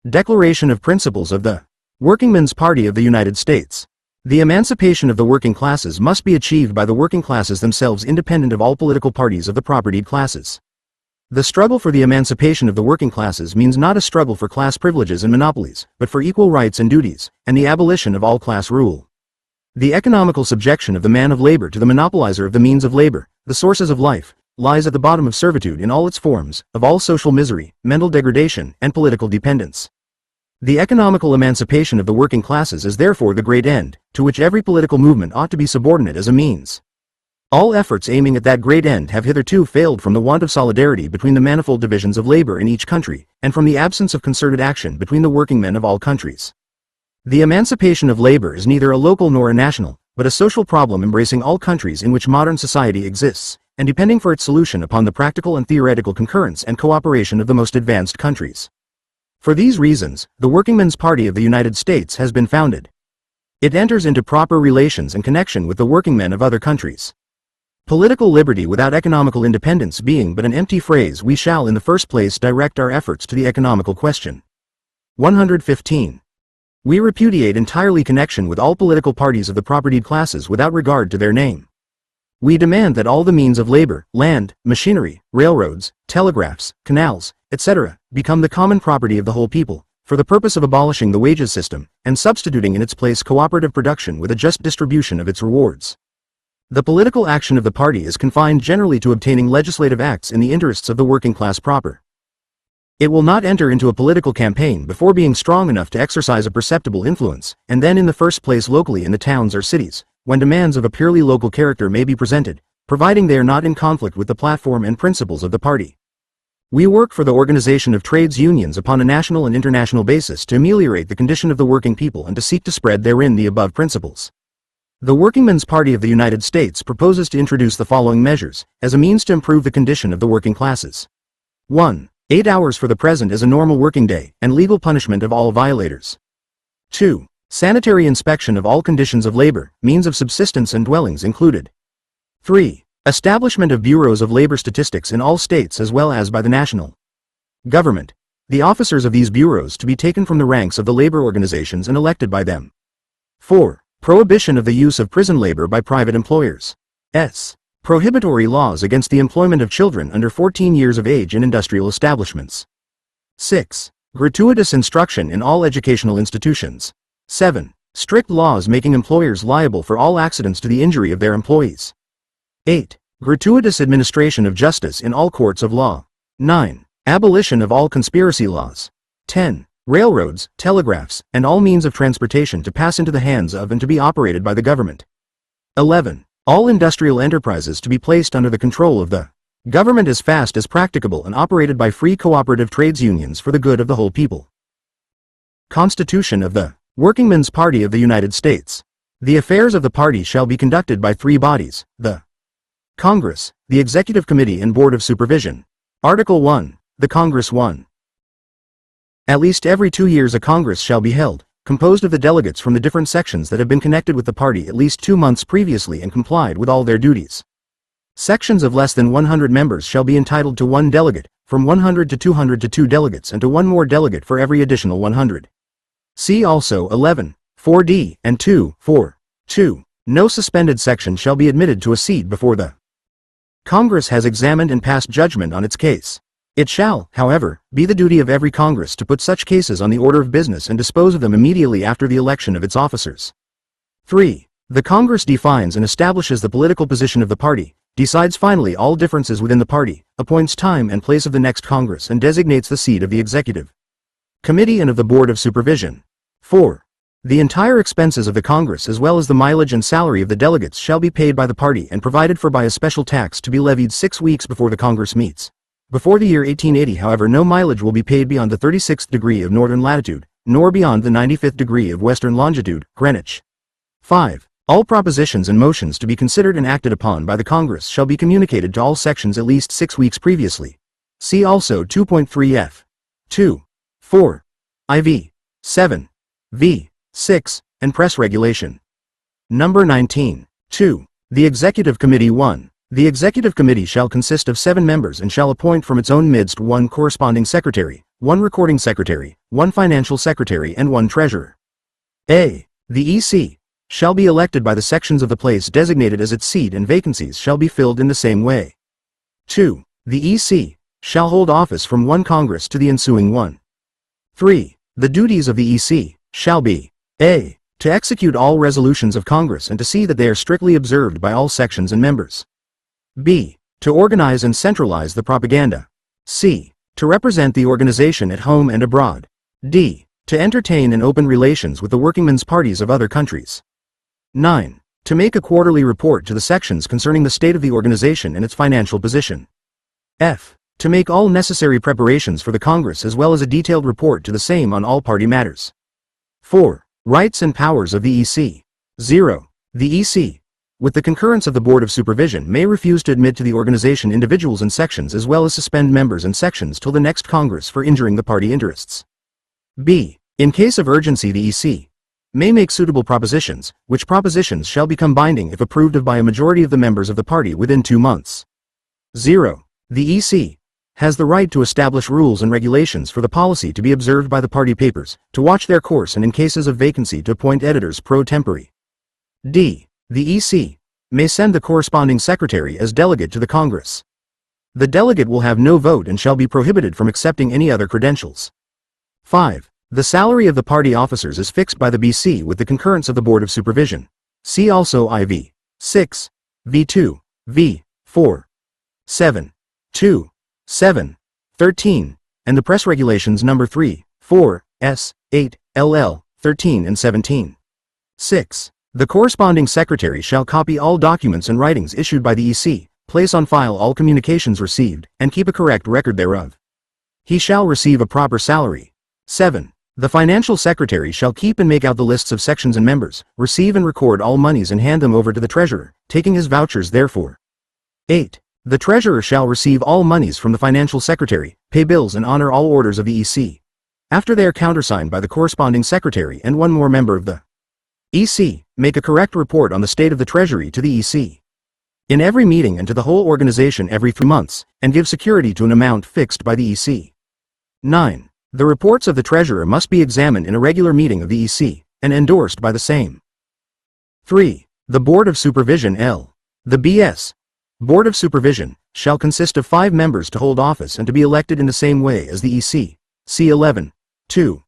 Declaration of Principles of the Workingmen's Party of the United States. The emancipation of the working classes must be achieved by the working classes themselves independent of all political parties of the propertied classes. The struggle for the emancipation of the working classes means not a struggle for class privileges and monopolies, but for equal rights and duties, and the abolition of all class rule. The economical subjection of the man of labor to the monopolizer of the means of labor, the sources of life, lies at the bottom of servitude in all its forms, of all social misery, mental degradation, and political dependence. The economical emancipation of the working classes is therefore the great end, to which every political movement ought to be subordinate as a means. All efforts aiming at that great end have hitherto failed from the want of solidarity between the manifold divisions of labor in each country, and from the absence of concerted action between the workingmen of all countries. The emancipation of labor is neither a local nor a national, but a social problem embracing all countries in which modern society exists, and depending for its solution upon the practical and theoretical concurrence and cooperation of the most advanced countries. For these reasons, the Workingmen's Party of the United States has been founded. It enters into proper relations and connection with the workingmen of other countries. Political liberty without economical independence being but an empty phrase, we shall in the first place direct our efforts to the economical question. 115. We repudiate entirely connection with all political parties of the propertied classes without regard to their name. We demand that all the means of labor, land, machinery, railroads, telegraphs, canals, etc., become the common property of the whole people, for the purpose of abolishing the wages system, and substituting in its place cooperative production with a just distribution of its rewards. The political action of the party is confined generally to obtaining legislative acts in the interests of the working class proper. It will not enter into a political campaign before being strong enough to exercise a perceptible influence, and then in the first place locally in the towns or cities, when demands of a purely local character may be presented, providing they are not in conflict with the platform and principles of the party. We work for the organization of trades unions upon a national and international basis to ameliorate the condition of the working people and to seek to spread therein the above principles. The Workingmen's Party of the United States proposes to introduce the following measures, as a means to improve the condition of the working classes. 1. 8 hours for the present as a normal working day, and legal punishment of all violators. 2. Sanitary inspection of all conditions of labor, means of subsistence and dwellings included. 3. Establishment of bureaus of labor statistics in all states as well as by the national government. The officers of these bureaus to be taken from the ranks of the labor organizations and elected by them. 4. Prohibition of the use of prison labor by private employers. Prohibitory laws against the employment of children under 14 years of age in industrial establishments. 6. Gratuitous instruction in all educational institutions. 7. Strict laws making employers liable for all accidents to the injury of their employees. 8. Gratuitous administration of justice in all courts of law. 9. Abolition of all conspiracy laws. 10. Railroads, telegraphs, and all means of transportation to pass into the hands of and to be operated by the government. 11. All industrial enterprises to be placed under the control of the government as fast as practicable and operated by free cooperative trades unions for the good of the whole people. Constitution of the Workingmen's Party of the United States. The affairs of the party shall be conducted by 3 bodies, the Congress, the Executive Committee and Board of Supervision. Article 1. The Congress 1. At least every 2 years a Congress shall be held, composed of the delegates from the different sections that have been connected with the party at least 2 months previously and complied with all their duties. Sections of less than 100 members shall be entitled to 1 delegate, from 100 to 200 to 2 delegates and to 1 more delegate for every additional 100. See also 11, 4d, and 2, 4. 2. No suspended section shall be admitted to a seat before the Congress has examined and passed judgment on its case. It shall, however, be the duty of every Congress to put such cases on the order of business and dispose of them immediately after the election of its officers. 3. The Congress defines and establishes the political position of the party, decides finally all differences within the party, appoints time and place of the next Congress and designates the seat of the Executive Committee and of the Board of Supervision. 4. The entire expenses of the Congress as well as the mileage and salary of the delegates shall be paid by the party and provided for by a special tax to be levied 6 weeks before the Congress meets. Before the year 1880, however, no mileage will be paid beyond the 36th degree of northern latitude, nor beyond the 95th degree of western longitude, Greenwich. 5. All propositions and motions to be considered and acted upon by the Congress shall be communicated to all sections at least 6 weeks previously. See also 2.3f. 2. 4. IV. 7. V. 6, and Press Regulation. Number 19. 2. The Executive Committee 1. The Executive Committee shall consist of 7 members and shall appoint from its own midst 1 corresponding secretary, 1 recording secretary, 1 financial secretary and 1 treasurer. A. The EC shall be elected by the sections of the place designated as its seat, and vacancies shall be filled in the same way. 2. The EC shall hold office from one Congress to the ensuing one. 3. The duties of the EC shall be A. To execute all resolutions of Congress and to see that they are strictly observed by all sections and members. B. To organize and centralize the propaganda. C. To represent the organization at home and abroad. D. To entertain and open relations with the workingmen's parties of other countries. 9. To make a quarterly report to the sections concerning the state of the organization and its financial position. F. To make all necessary preparations for the Congress as well as a detailed report to the same on all party matters. 4. Rights and powers of the EC. 0. The EC, with the concurrence of the Board of Supervision, may refuse to admit to the organization individuals and sections as well as suspend members and sections till the next Congress for injuring the party interests. B. In case of urgency, the EC may make suitable propositions, which propositions shall become binding if approved of by a majority of the members of the party within 2 months. 0. The EC has the right to establish rules and regulations for the policy to be observed by the party papers, to watch their course, and in cases of vacancy to appoint editors pro tempore. D. The EC may send the corresponding secretary as delegate to the Congress. The delegate will have no vote and shall be prohibited from accepting any other credentials. 5. The salary of the party officers is fixed by the BC with the concurrence of the Board of Supervision. See also IV. 6. V2. V. 4. 7. 2. 7. 13. And the Press Regulations No. 3, 4, S. 8, LL. 13 and 17. 6. The corresponding secretary shall copy all documents and writings issued by the EC, place on file all communications received, and keep a correct record thereof. He shall receive a proper salary. 7. The financial secretary shall keep and make out the lists of sections and members, receive and record all monies and hand them over to the treasurer, taking his vouchers therefor. 8. The treasurer shall receive all monies from the financial secretary, pay bills and honor all orders of the EC, after they are countersigned by the corresponding secretary and one more member of the EC, make a correct report on the state of the treasury to the EC in every meeting and to the whole organization every 3 months, and give security to an amount fixed by the EC. 9. The reports of the treasurer must be examined in a regular meeting of the EC, and endorsed by the same. 3. The Board of Supervision L. The B.S. Board of Supervision shall consist of 5 members to hold office and to be elected in the same way as the EC. C. 11. 2.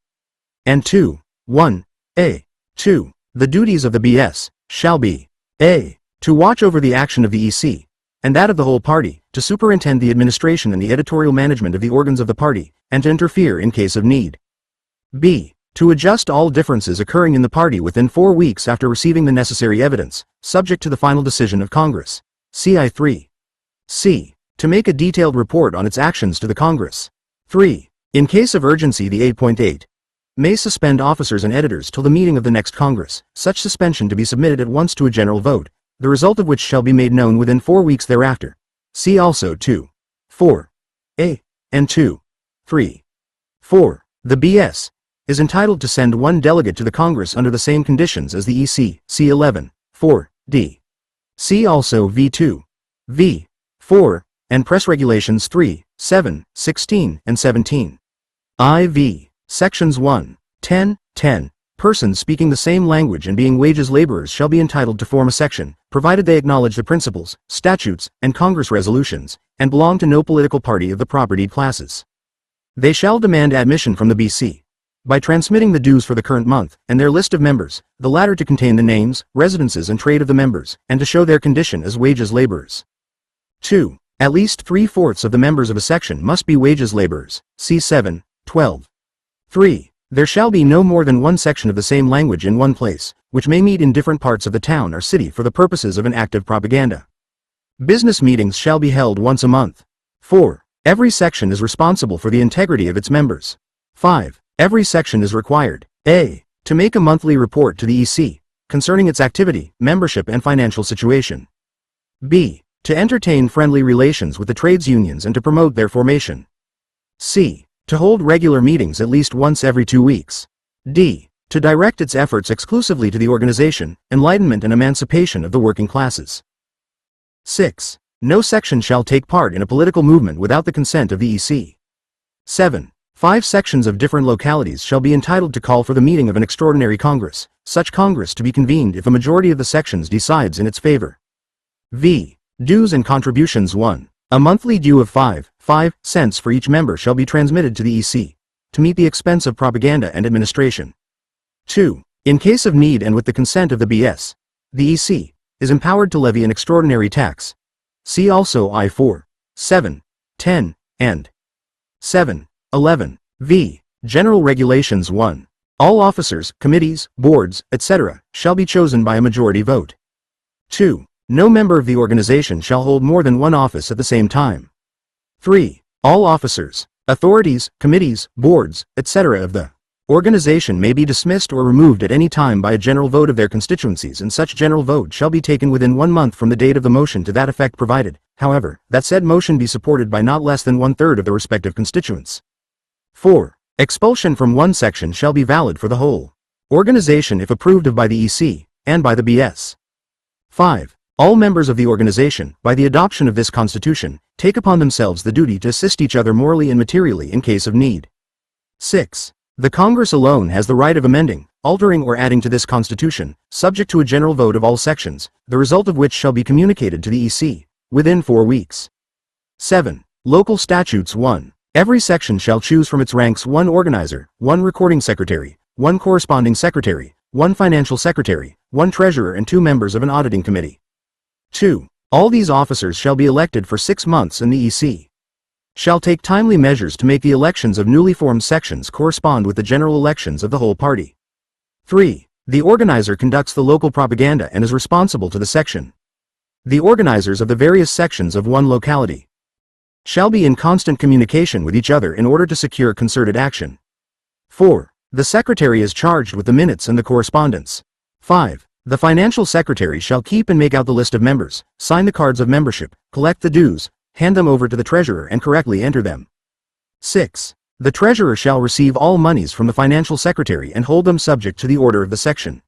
And 2. 1. A. 2. The duties of the B.S. shall be A. To watch over the action of the EC, and that of the whole party, to superintend the administration and the editorial management of the organs of the party, and to interfere in case of need. B. To adjust all differences occurring in the party within 4 weeks after receiving the necessary evidence, subject to the final decision of Congress. CI 3. C. To make a detailed report on its actions to the Congress. 3. In case of urgency, the 8.8 may suspend officers and editors till the meeting of the next Congress, such suspension to be submitted at once to a general vote, the result of which shall be made known within 4 weeks thereafter. See also 2. 4. A. And 2. 3. 4. The B.S. is entitled to send 1 delegate to the Congress under the same conditions as the EC. C. 11. 4. D. See also V2. V. 4. And Press Regulations 3, 7, 16, and 17. IV. Sections 1, 10, 10. Persons speaking the same language and being wages laborers shall be entitled to form a section, provided they acknowledge the principles, statutes, and Congress resolutions, and belong to no political party of the propertied classes. They shall demand admission from the BC by transmitting the dues for the current month, and their list of members, the latter to contain the names, residences and trade of the members, and to show their condition as wages laborers. 2. At least 3/4 of the members of a section must be wages laborers. C. 7, 12. 3. There shall be no more than 1 section of the same language in one place, which may meet in different parts of the town or city for the purposes of an active propaganda. Business meetings shall be held once a month. 4. Every section is responsible for the integrity of its members. 5. Every section is required, A. To make a monthly report to the EC, concerning its activity, membership and financial situation. B. To entertain friendly relations with the trades unions and to promote their formation. C. To hold regular meetings at least once every 2 weeks. D. To direct its efforts exclusively to the organization, enlightenment and emancipation of the working classes. 6. No section shall take part in a political movement without the consent of the EC. 7. 5 sections of different localities shall be entitled to call for the meeting of an extraordinary Congress, such Congress to be convened if a majority of the sections decides in its favor. V. Dues and contributions 1. A monthly due of 5 cents for each member shall be transmitted to the EC, to meet the expense of propaganda and administration. 2. In case of need and with the consent of the BS, the EC is empowered to levy an extraordinary tax. See also I-4, 7, 10, and 7, 11. V. General Regulations 1. All officers, committees, boards, etc., shall be chosen by a majority vote. 2. No member of the organization shall hold more than one office at the same time. 3. All officers, authorities, committees, boards, etc. of the organization may be dismissed or removed at any time by a general vote of their constituencies, and such general vote shall be taken within 1 month from the date of the motion to that effect, provided, however, that said motion be supported by not less than 1/3 of the respective constituents. 4. Expulsion from one section shall be valid for the whole organization if approved of by the EC, and by the BS. 5. All members of the organization, by the adoption of this Constitution, take upon themselves the duty to assist each other morally and materially in case of need. 6. The Congress alone has the right of amending, altering or adding to this Constitution, subject to a general vote of all sections, the result of which shall be communicated to the EC, within 4 weeks. 7. Local Statutes 1. Every section shall choose from its ranks 1 organizer, 1 recording secretary, 1 corresponding secretary, 1 financial secretary, 1 treasurer, and 2 members of an auditing committee. 2. All these officers shall be elected for 6 months, and the EC shall take timely measures to make the elections of newly formed sections correspond with the general elections of the whole party. 3. The organizer conducts the local propaganda and is responsible to the section. The organizers of the various sections of one locality shall be in constant communication with each other in order to secure concerted action. 4. The secretary is charged with the minutes and the correspondence. 5. The financial secretary shall keep and make out the list of members, sign the cards of membership, collect the dues, hand them over to the treasurer, and correctly enter them. 6. The treasurer shall receive all monies from the financial secretary and hold them subject to the order of the section.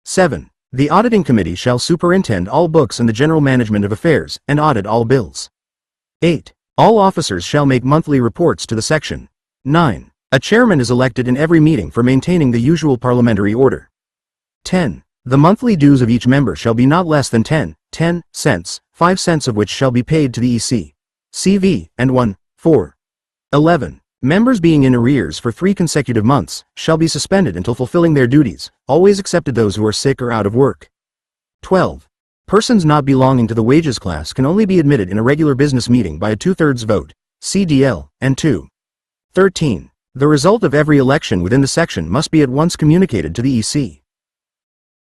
7. The auditing committee shall superintend all books and the general management of affairs, and audit all bills. 8. All officers shall make monthly reports to the section. 9. A chairman is elected in every meeting for maintaining the usual parliamentary order. 10. The monthly dues of each member shall be not less than 10 cents, 5 cents of which shall be paid to the EC, CV, and 1, 4. 11. Members being in arrears for 3 consecutive months shall be suspended until fulfilling their duties, always excepted those who are sick or out of work. 12. Persons not belonging to the wages class can only be admitted in a regular business meeting by a 2/3 vote, CDL, and 2. 13. The result of every election within the section must be at once communicated to the EC.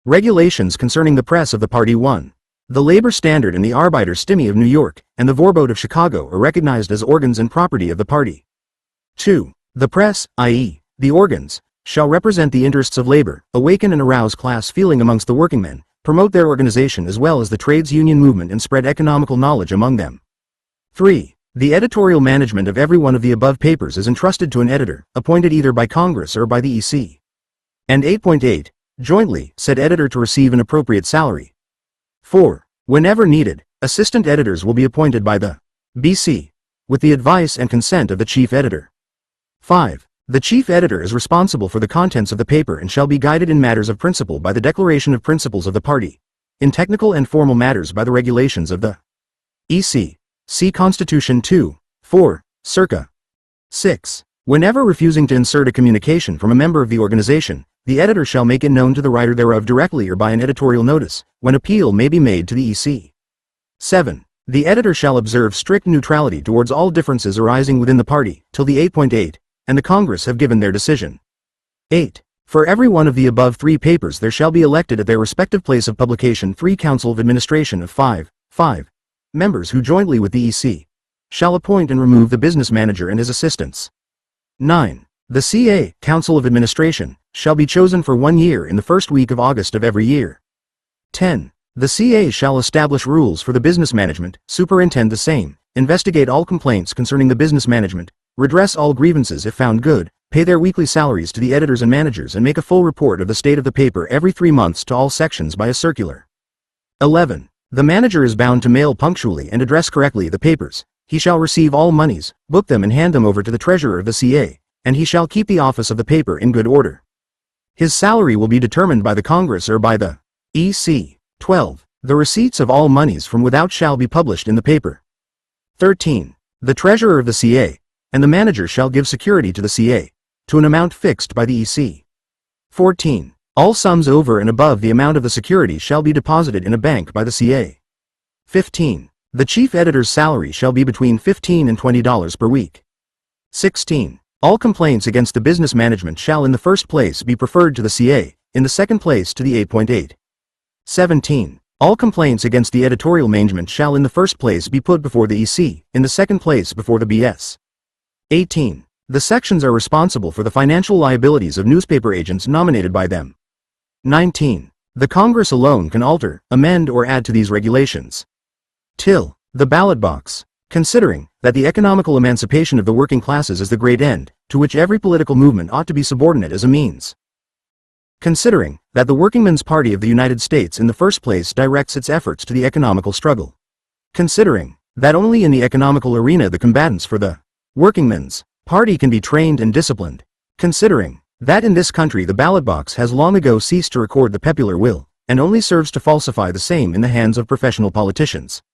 Regulations concerning the press of the party 1. The Labor Standard and the Arbeiterstimme of New York, and the Vorbote of Chicago are recognized as organs and property of the party. 2. The press, i.e., the organs, shall represent the interests of labor, awaken and arouse class feeling amongst the workingmen, promote their organization as well as the trades union movement, and spread economical knowledge among them. 3. The editorial management of every one of the above papers is entrusted to an editor, appointed either by Congress or by the EC. And 8.8. Jointly, said editor to receive an appropriate salary. 4. Whenever needed, assistant editors will be appointed by the BC, with the advice and consent of the chief editor. 5. The chief editor is responsible for the contents of the paper and shall be guided in matters of principle by the Declaration of Principles of the party, in technical and formal matters by the regulations of the EC. See Constitution 2, 4, circa. 6. Whenever refusing to insert a communication from a member of the organization, the editor shall make it known to the writer thereof directly or by an editorial notice, when appeal may be made to the EC. 7. The editor shall observe strict neutrality towards all differences arising within the party, till the 8.8, and the Congress have given their decision. 8. For every one of the above 3 papers there shall be elected at their respective place of publication 3 council of administration of 5 members who jointly with the EC shall appoint and remove the business manager and his assistants. 9. The CA, Council of Administration, shall be chosen for 1 year in the first week of August of every year. 10. The CA shall establish rules for the business management, superintend the same, investigate all complaints concerning the business management, redress all grievances if found good, pay their weekly salaries to the editors and managers, and make a full report of the state of the paper every 3 months to all sections by a circular. 11. The manager is bound to mail punctually and address correctly the papers. He shall receive all monies, book them, and hand them over to the treasurer of the CA, and he shall keep the office of the paper in good order. His salary will be determined by the Congress or by the EC. 12. The receipts of all monies from without shall be published in the paper. 13. The treasurer of the CA, and the manager shall give security to the CA, to an amount fixed by the EC. 14. All sums over and above the amount of the security shall be deposited in a bank by the CA. 15. The chief editor's salary shall be between $15 and $20 per week. 16. All complaints against the business management shall in the first place be preferred to the CA, in the second place to the 8.8. 17. All complaints against the editorial management shall in the first place be put before the EC, in the second place before the BS. 18. The sections are responsible for the financial liabilities of newspaper agents nominated by them. 19. The Congress alone can alter, amend or add to these regulations. Till. The ballot box. Considering that the economical emancipation of the working classes is the great end, to which every political movement ought to be subordinate as a means. Considering that the Workingmen's Party of the United States in the first place directs its efforts to the economical struggle. Considering that only in the economical arena the combatants for the Workingmen's Party can be trained and disciplined. Considering that in this country the ballot box has long ago ceased to record the popular will, and only serves to falsify the same in the hands of professional politicians.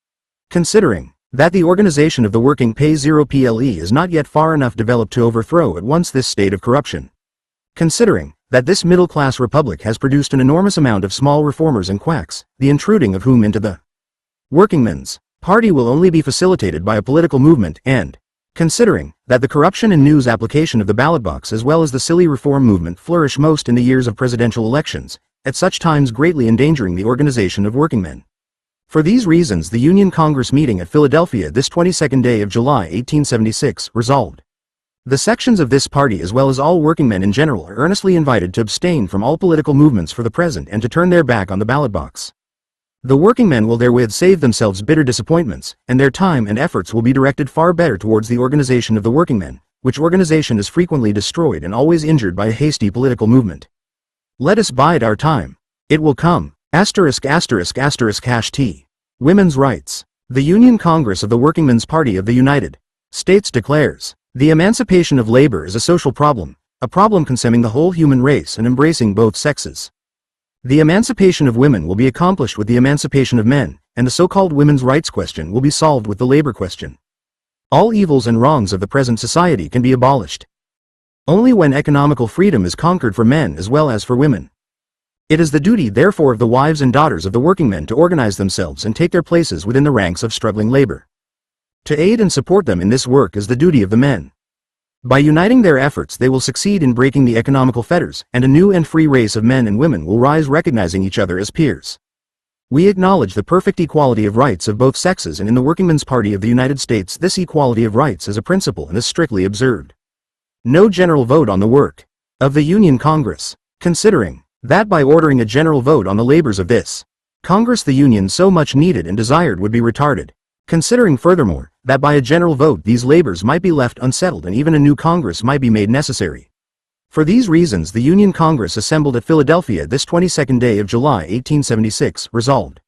Considering that the organization of the working pay zero PLE is not yet far enough developed to overthrow at once this state of corruption. Considering that this middle-class republic has produced an enormous amount of small reformers and quacks, the intruding of whom into the Workingmen's Party will only be facilitated by a political movement, and considering that the corruption and news application of the ballot box as well as the silly reform movement flourish most in the years of presidential elections, at such times greatly endangering the organization of workingmen. For these reasons the Union Congress meeting at Philadelphia this 22nd day of July 1876 resolved. The sections of this party as well as all workingmen in general are earnestly invited to abstain from all political movements for the present and to turn their back on the ballot box. The workingmen will therewith save themselves bitter disappointments, and their time and efforts will be directed far better towards the organization of the workingmen, which organization is frequently destroyed and always injured by a hasty political movement. Let us bide our time. It will come. ******T. Women's Rights. The Union Congress of the Workingmen's Party of the United States declares, the emancipation of labor is a social problem, a problem concerning the whole human race and embracing both sexes. The emancipation of women will be accomplished with the emancipation of men, and the so-called women's rights question will be solved with the labor question. All evils and wrongs of the present society can be abolished only when economical freedom is conquered for men as well as for women. It is the duty therefore of the wives and daughters of the workingmen to organize themselves and take their places within the ranks of struggling labor. To aid and support them in this work is the duty of the men. By uniting their efforts they will succeed in breaking the economical fetters, and a new and free race of men and women will rise recognizing each other as peers. We acknowledge the perfect equality of rights of both sexes, and in the Workingmen's Party of the United States this equality of rights is a principle and is strictly observed. No general vote on the work of the Union Congress. Considering that by ordering a general vote on the labors of this Congress the Union so much needed and desired would be retarded. Considering furthermore that by a general vote these labors might be left unsettled and even a new Congress might be made necessary. For these reasons the Union Congress assembled at Philadelphia this 22nd day of July 1876 resolved.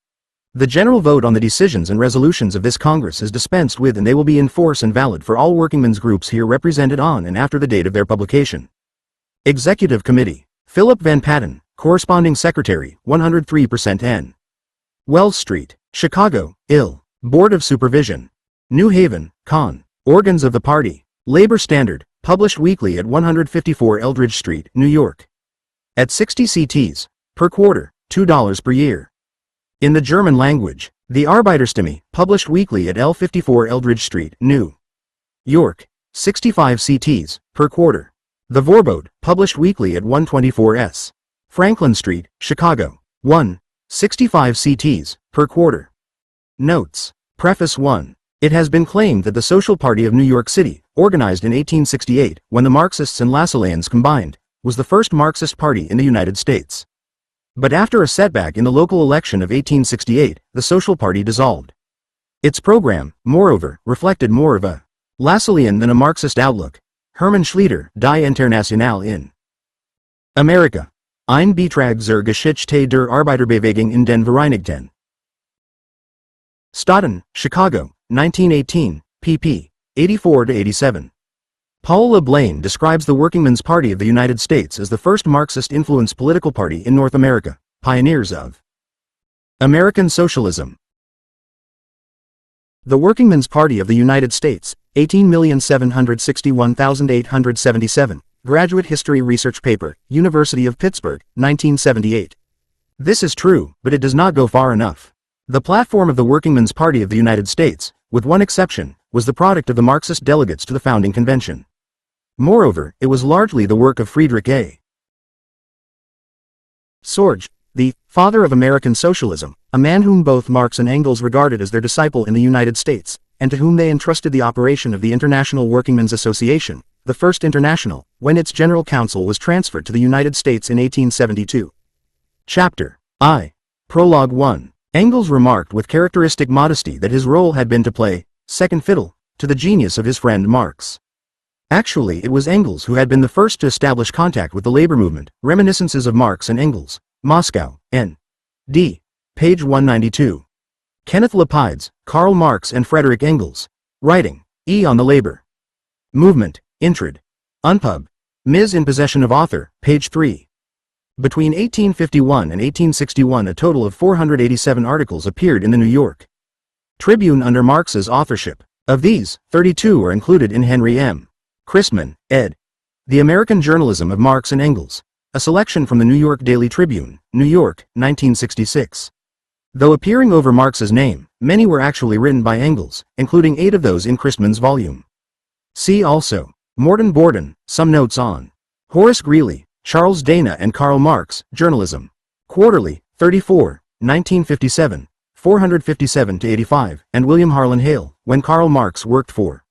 The general vote on the decisions and resolutions of this Congress is dispensed with, and they will be in force and valid for all workingmen's groups here represented on and after the date of their publication. Executive Committee. Philip Van Patten, Corresponding Secretary, 103% N. Wells Street, Chicago, Ill. Board of Supervision. New Haven, Con. Organs of the Party. Labor Standard, published weekly at 154 Eldridge Street, New York. At 60 CTs, per quarter, $2 per year. In the German language, the Arbeiterstimme, published weekly at L54 Eldridge Street, New York, 65 CTs, per quarter. The Vorbote, published weekly at 124 S. Franklin Street, Chicago, 65 CTs, per quarter. Notes. Preface 1. It has been claimed that the Social Party of New York City, organized in 1868, when the Marxists and Lassalleans combined, was the first Marxist party in the United States. But after a setback in the local election of 1868, the Social Party dissolved. Its program, moreover, reflected more of a Lassallean than a Marxist outlook. Hermann Schlieder, Die Internationale in Amerika. Ein Beitrag zur Geschichte der Arbeiterbewegung in den Vereinigten Staaten, Chicago, 1918, pp. 84-87. Paul Blaine describes the Workingmen's Party of the United States as the first Marxist-influenced political party in North America, pioneers of American socialism. The Workingmen's Party of the United States, 18,761,877, Graduate History Research Paper, University of Pittsburgh, 1978. This is true, but it does not go far enough. The platform of the Workingmen's Party of the United States, with one exception, was the product of the Marxist delegates to the founding convention. Moreover, it was largely the work of Friedrich A. Sorge, the father of American socialism, a man whom both Marx and Engels regarded as their disciple in the United States, and to whom they entrusted the operation of the International Workingmen's Association, the First International, when its General Counsel was transferred to the United States in 1872. Chapter I. Prologue 1. Engels remarked with characteristic modesty that his role had been to play second fiddle to the genius of his friend Marx. Actually, it was Engels who had been the first to establish contact with the labor movement. Reminiscences of Marx and Engels, Moscow, N.D. Page 192. Kenneth Lapides, Karl Marx and Frederick Engels. Writing. E. on the Labor Movement, Introd. Unpub. Ms. in possession of author, page 3. Between 1851 and 1861 a total of 487 articles appeared in the New York Tribune under Marx's authorship. Of these, 32 are included in Henry M. Chrisman, ed. The American Journalism of Marx and Engels. A selection from the New York Daily Tribune, New York, 1966. Though appearing over Marx's name, many were actually written by Engels, including 8 of those in Chrisman's volume. See also, Morton Borden, Some Notes on Horace Greeley, Charles Dana and Karl Marx, Journalism. Quarterly, 34, 1957, 457-85, and William Harlan Hale, When Karl Marx Worked for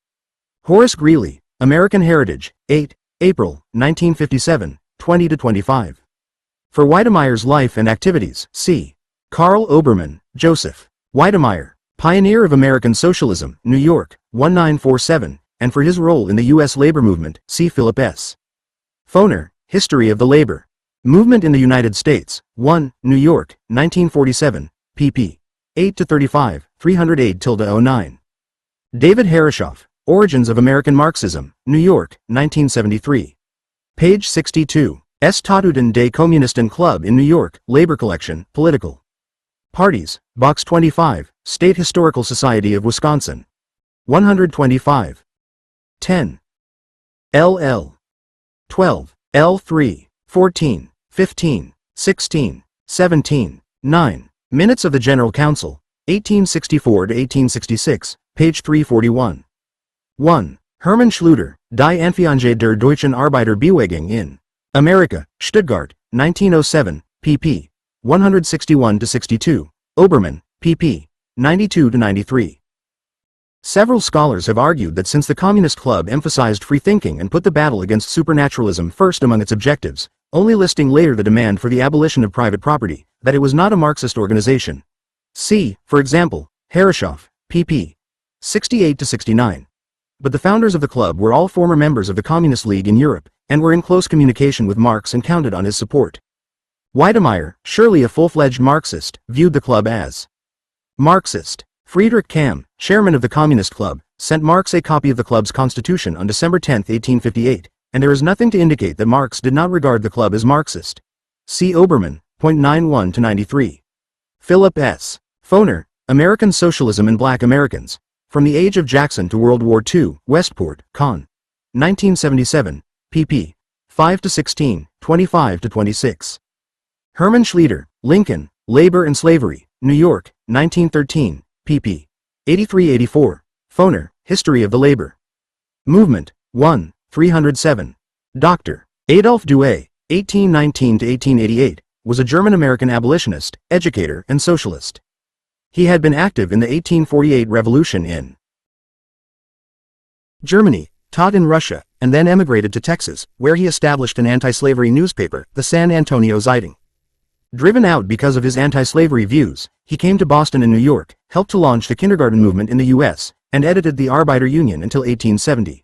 Horace Greeley, American Heritage, 8, April, 1957, 20-25. For Weidemeyer's life and activities, see Karl Obermann, Joseph. Weidemeier, Pioneer of American Socialism, New York, 1947, and for his role in the U.S. labor movement, see Philip S. Foner, History of the Labor Movement in the United States, 1, New York, 1947, pp. 8-35, 308-09. David Harashoff, Origins of American Marxism, New York, 1973. Page 62. Statuten des Kommunisten Club in New York, Labor Collection, Political Parties, Box 25, State Historical Society of Wisconsin. 125. 10. LL. 12. L3. 14. 15. 16. 17. 9. Minutes of the General Council, 1864-1866, page 341. 1. Hermann Schluter, Die Anfänge der deutschen Arbeiterbewegung in America, Stuttgart, 1907, pp. 161-62, Obermann, pp. 92-93. Several scholars have argued that since the Communist Club emphasized free thinking and put the battle against supernaturalism first among its objectives, only listing later the demand for the abolition of private property, that it was not a Marxist organization. See, for example, Harashoff, pp. 68-69. But the founders of the club were all former members of the Communist League in Europe, and were in close communication with Marx and counted on his support. Weidemeier, surely a full-fledged Marxist, viewed the club as Marxist. Friedrich Kamm, chairman of the Communist Club, sent Marx a copy of the club's constitution on December 10, 1858, and there is nothing to indicate that Marx did not regard the club as Marxist. See Obermann, point 91-93. Philip S. Foner, American Socialism and Black Americans. From the Age of Jackson to World War II, Westport, Con. 1977, pp. 5-16, 25-26. Hermann Schluter, Lincoln, Labor and Slavery, New York, 1913, pp. 83-84. Foner, History of the Labor Movement, 1, 307. Dr. Adolf Douay, 1819-1888, was a German-American abolitionist, educator, and socialist. He had been active in the 1848 revolution in Germany, taught in Russia, and then emigrated to Texas, where he established an anti-slavery newspaper, the San Antonio Zeitung. Driven out because of his anti-slavery views, he came to Boston and New York, helped to launch the kindergarten movement in the U.S., and edited the Arbeiter Union until 1870.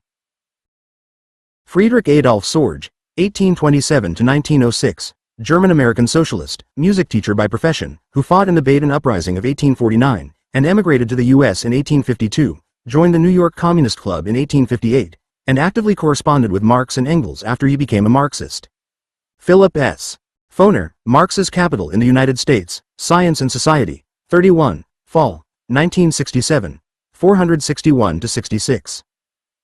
Friedrich Adolf Sorge, 1827-1906, German-American socialist, music teacher by profession, who fought in the Baden Uprising of 1849, and emigrated to the U.S. in 1852, joined the New York Communist Club in 1858, and actively corresponded with Marx and Engels after he became a Marxist. Philip S. Foner, Marx's Capital in the United States, Science and Society, 31, Fall, 1967, 461-66.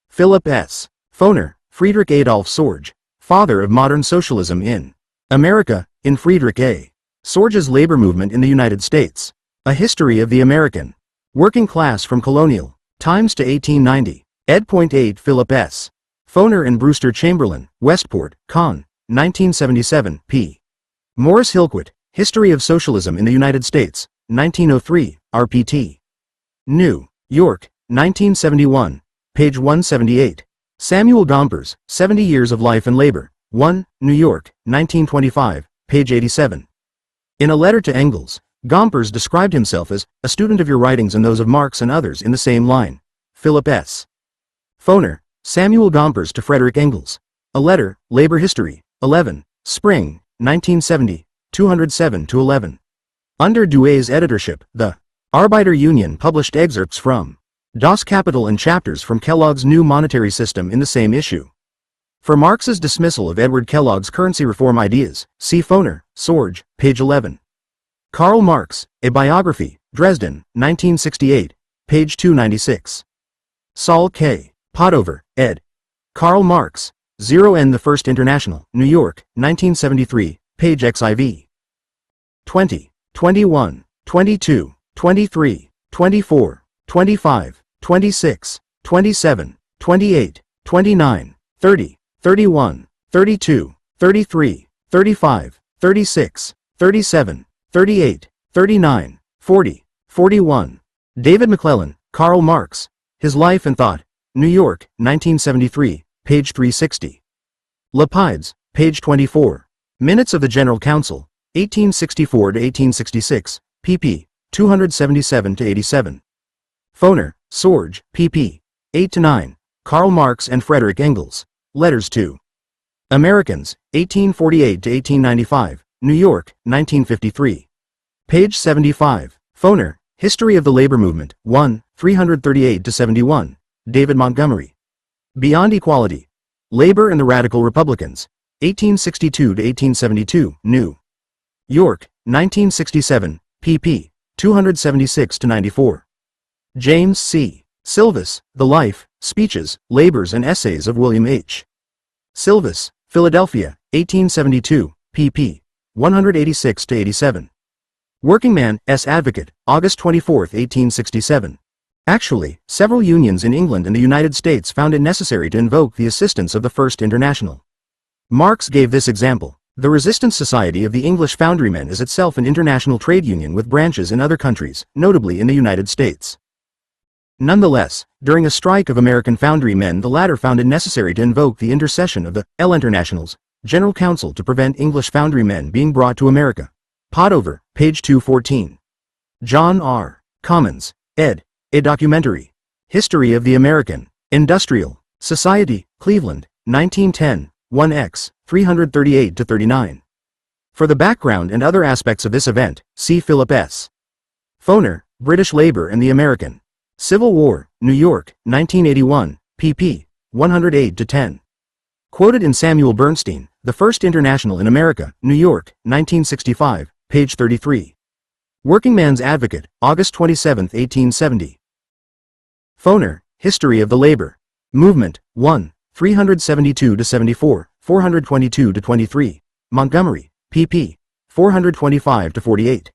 Philip S. Foner, Friedrich Adolf Sorge, father of modern socialism in America, in Friedrich A. Sorge's labor movement in the United States. A History of the American Working Class from Colonial Times to 1890. ed.8 Philip S. Foner and Brewster Chamberlain, Westport, Con. 1977, p. Morris Hillquit, History of Socialism in the United States, 1903, RPT. New York, 1971, page 178. Samuel Gompers, 70 Years of Life and Labor, 1, New York, 1925, page 87. In a letter to Engels, Gompers described himself as a student of your writings and those of Marx and others in the same line. Philip S. Foner, Samuel Gompers to Frederick Engels. A Letter, Labor History, 11, Spring, 1970, 207-11. Under Dewey's editorship, the Arbeiter Union published excerpts from Das Kapital and chapters from Kellogg's New Monetary System in the same issue. For Marx's dismissal of Edward Kellogg's currency reform ideas, see Foner, Sorge, page 11. Karl Marx, A Biography, Dresden, 1968, page 296. Saul K. Potover, ed. Karl Marx, 0N The First International, New York, 1973, page XIV. 20, 21, 22, 23, 24, 25, 26, 27, 28, 29, 30, 31, 32, 33, 35, 36, 37, 38, 39, 40, 41. David McClellan, Karl Marx, His Life and Thought, New York, 1973, page 360. Lapides, page 24. Minutes of the General Council, 1864-1866, pp. 277-87. Foner, Sorge, pp. 8-9. Karl Marx and Frederick Engels. Letters to Americans, 1848-1895, New York, 1953. Page 75. Foner, History of the Labor Movement, 1, 338-71, David Montgomery. Beyond Equality. Labor and the Radical Republicans, 1862-1872, New York, 1967, pp. 276-94. James C. Silvis, The Life, Speeches, Labors and Essays of William H. Silvis, Philadelphia, 1872, pp. 186-87. Workingman, S. Advocate, August 24, 1867. Actually, several unions in England and the United States found it necessary to invoke the assistance of the First International. Marx gave this example. The Resistance Society of the English Foundrymen is itself an international trade union with branches in other countries, notably in the United States. Nonetheless, during a strike of American foundrymen, the latter found it necessary to invoke the intercession of the L International's General Council to prevent English foundrymen being brought to America. Potover, page 214. John R. Commons, ed. A Documentary. History of the American Industrial Society, Cleveland, 1910, 1x, 338-39. For the background and other aspects of this event, see Philip S. Foner, British Labor and the American Civil War, New York, 1981, pp. 108-10. Quoted in Samuel Bernstein, The First International in America, New York, 1965, page 33. Workingman's Advocate, August 27, 1870. Foner, History of the Labor Movement, 1, 372-74, 422-23. Montgomery, pp. 425-48.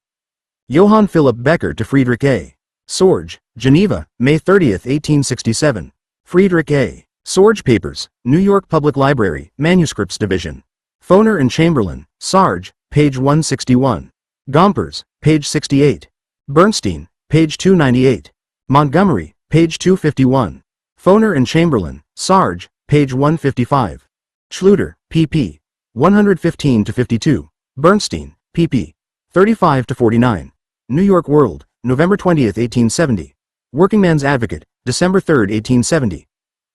Johann Philipp Becker to Friedrich A. Sorge, Geneva, May 30, 1867. Friedrich A. Sorge Papers, New York Public Library, Manuscripts Division. Foner and Chamberlain, Sarge, page 161. Gompers, page 68. Bernstein, page 298. Montgomery, page 251. Foner and Chamberlain, Sarge, page 155. Schluter, pp. 115-52. Bernstein, pp. 35-49. New York World, November 20, 1870. Workingman's Advocate, December 3, 1870.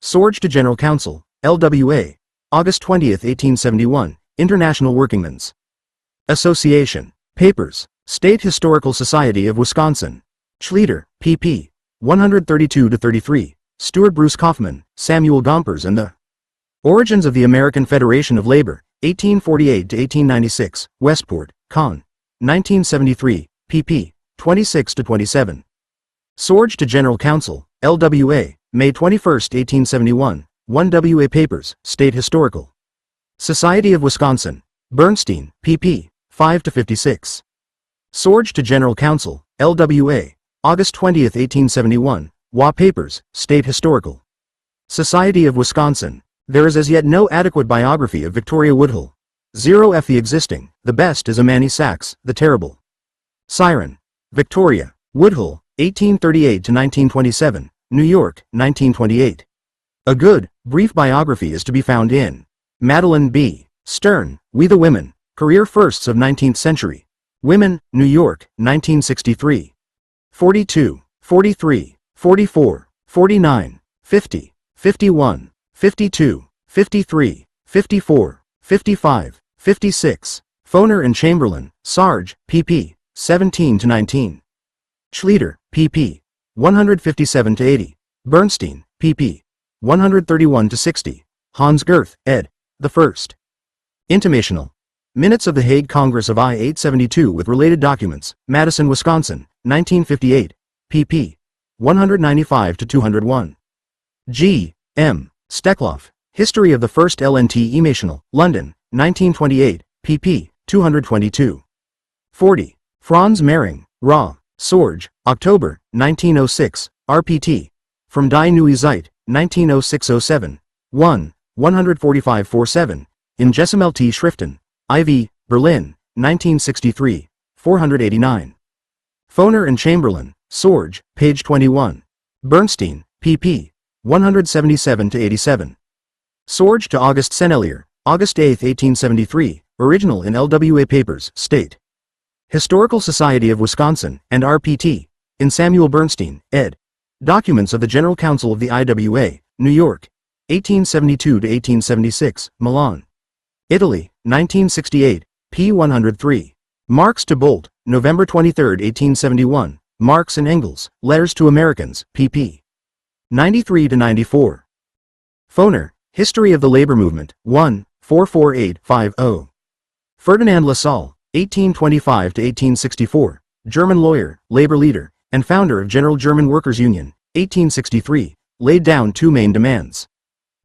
Sorge to General Council, LWA, August 20, 1871, International Workingmen's Association. Papers, State Historical Society of Wisconsin. Schluter, pp. 132-33. Stuart Bruce Kaufman, Samuel Gompers and the Origins of the American Federation of Labor, 1848 to 1896, Westport, Con. 1973, pp. 26 to 27. Sorge to General Counsel, LWA, May 21, 1871, 1 WA Papers, State Historical Society of Wisconsin, Bernstein, pp. 5 to 56. Sorge to General Counsel, LWA, August 20, 1871, WA Papers, State Historical Society of Wisconsin. There is as yet no adequate biography of Victoria Woodhull. 0f the existing, the best is Amani Sachs, the Terrible. Siren. Victoria Woodhull, 1838 to 1927, New York, 1928. A good, brief biography is to be found in Madeline B. Stern, We the Women, Career Firsts of 19th Century. Women, New York, 1963. 42, 43, 44, 49, 50, 51, 52, 53, 54, 55, 56. Foner and Chamberlain, Sarge, pp. 17 to 19. Schleter, pp. 157 to 80. Bernstein, pp. 131 to 60. Hans Gerth, ed. The First. Intimational. Minutes of the Hague Congress of I-872 with related documents, Madison, Wisconsin, 1958, pp. 195 to 201. G. M. Steckloff, History of the First LNT Emational, London, 1928, pp. 222. 40. Franz Mehring, Ra. Sorge, October, 1906, RPT. From Die Neue Zeit, 1906-07, 1, 145-47, in Gessammelte Schriften, IV, Berlin, 1963, 489. Foner and Chamberlain, Sorge, page 21. Bernstein, pp. 177 to 87. Sorge to August Sennelier, August 8, 1873, original in LWA Papers, State Historical Society of Wisconsin, and RPT, in Samuel Bernstein, ed. Documents of the General Council of the IWA, New York, 1872 to 1876, Milan. Italy, 1968, p. 103. Marx to Bolt, November 23, 1871, Marx and Engels, Letters to Americans, pp. 93 to 94. Foner, History of the Labor Movement, 1, 44850. Ferdinand Lassalle, 1825 to 1864, German lawyer, labor leader, and founder of General German Workers' Union, 1863, laid down two main demands: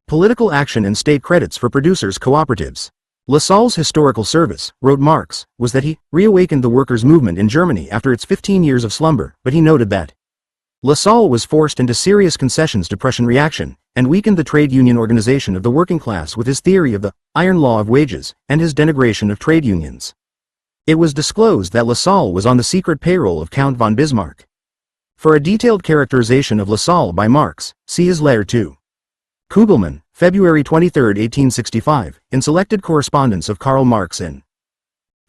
political action and state credits for producers' cooperatives. Lassalle's historical service, wrote Marx, was that he reawakened the workers' movement in Germany after its 15 years of slumber, but he noted that Lassalle was forced into serious concessions to Prussian reaction, and weakened the trade union organization of the working class with his theory of the iron law of wages, and his denigration of trade unions. It was disclosed that Lassalle was on the secret payroll of Count von Bismarck. For a detailed characterization of Lassalle by Marx, see his letter to Kugelmann, February 23, 1865, in Selected Correspondence of Karl Marx in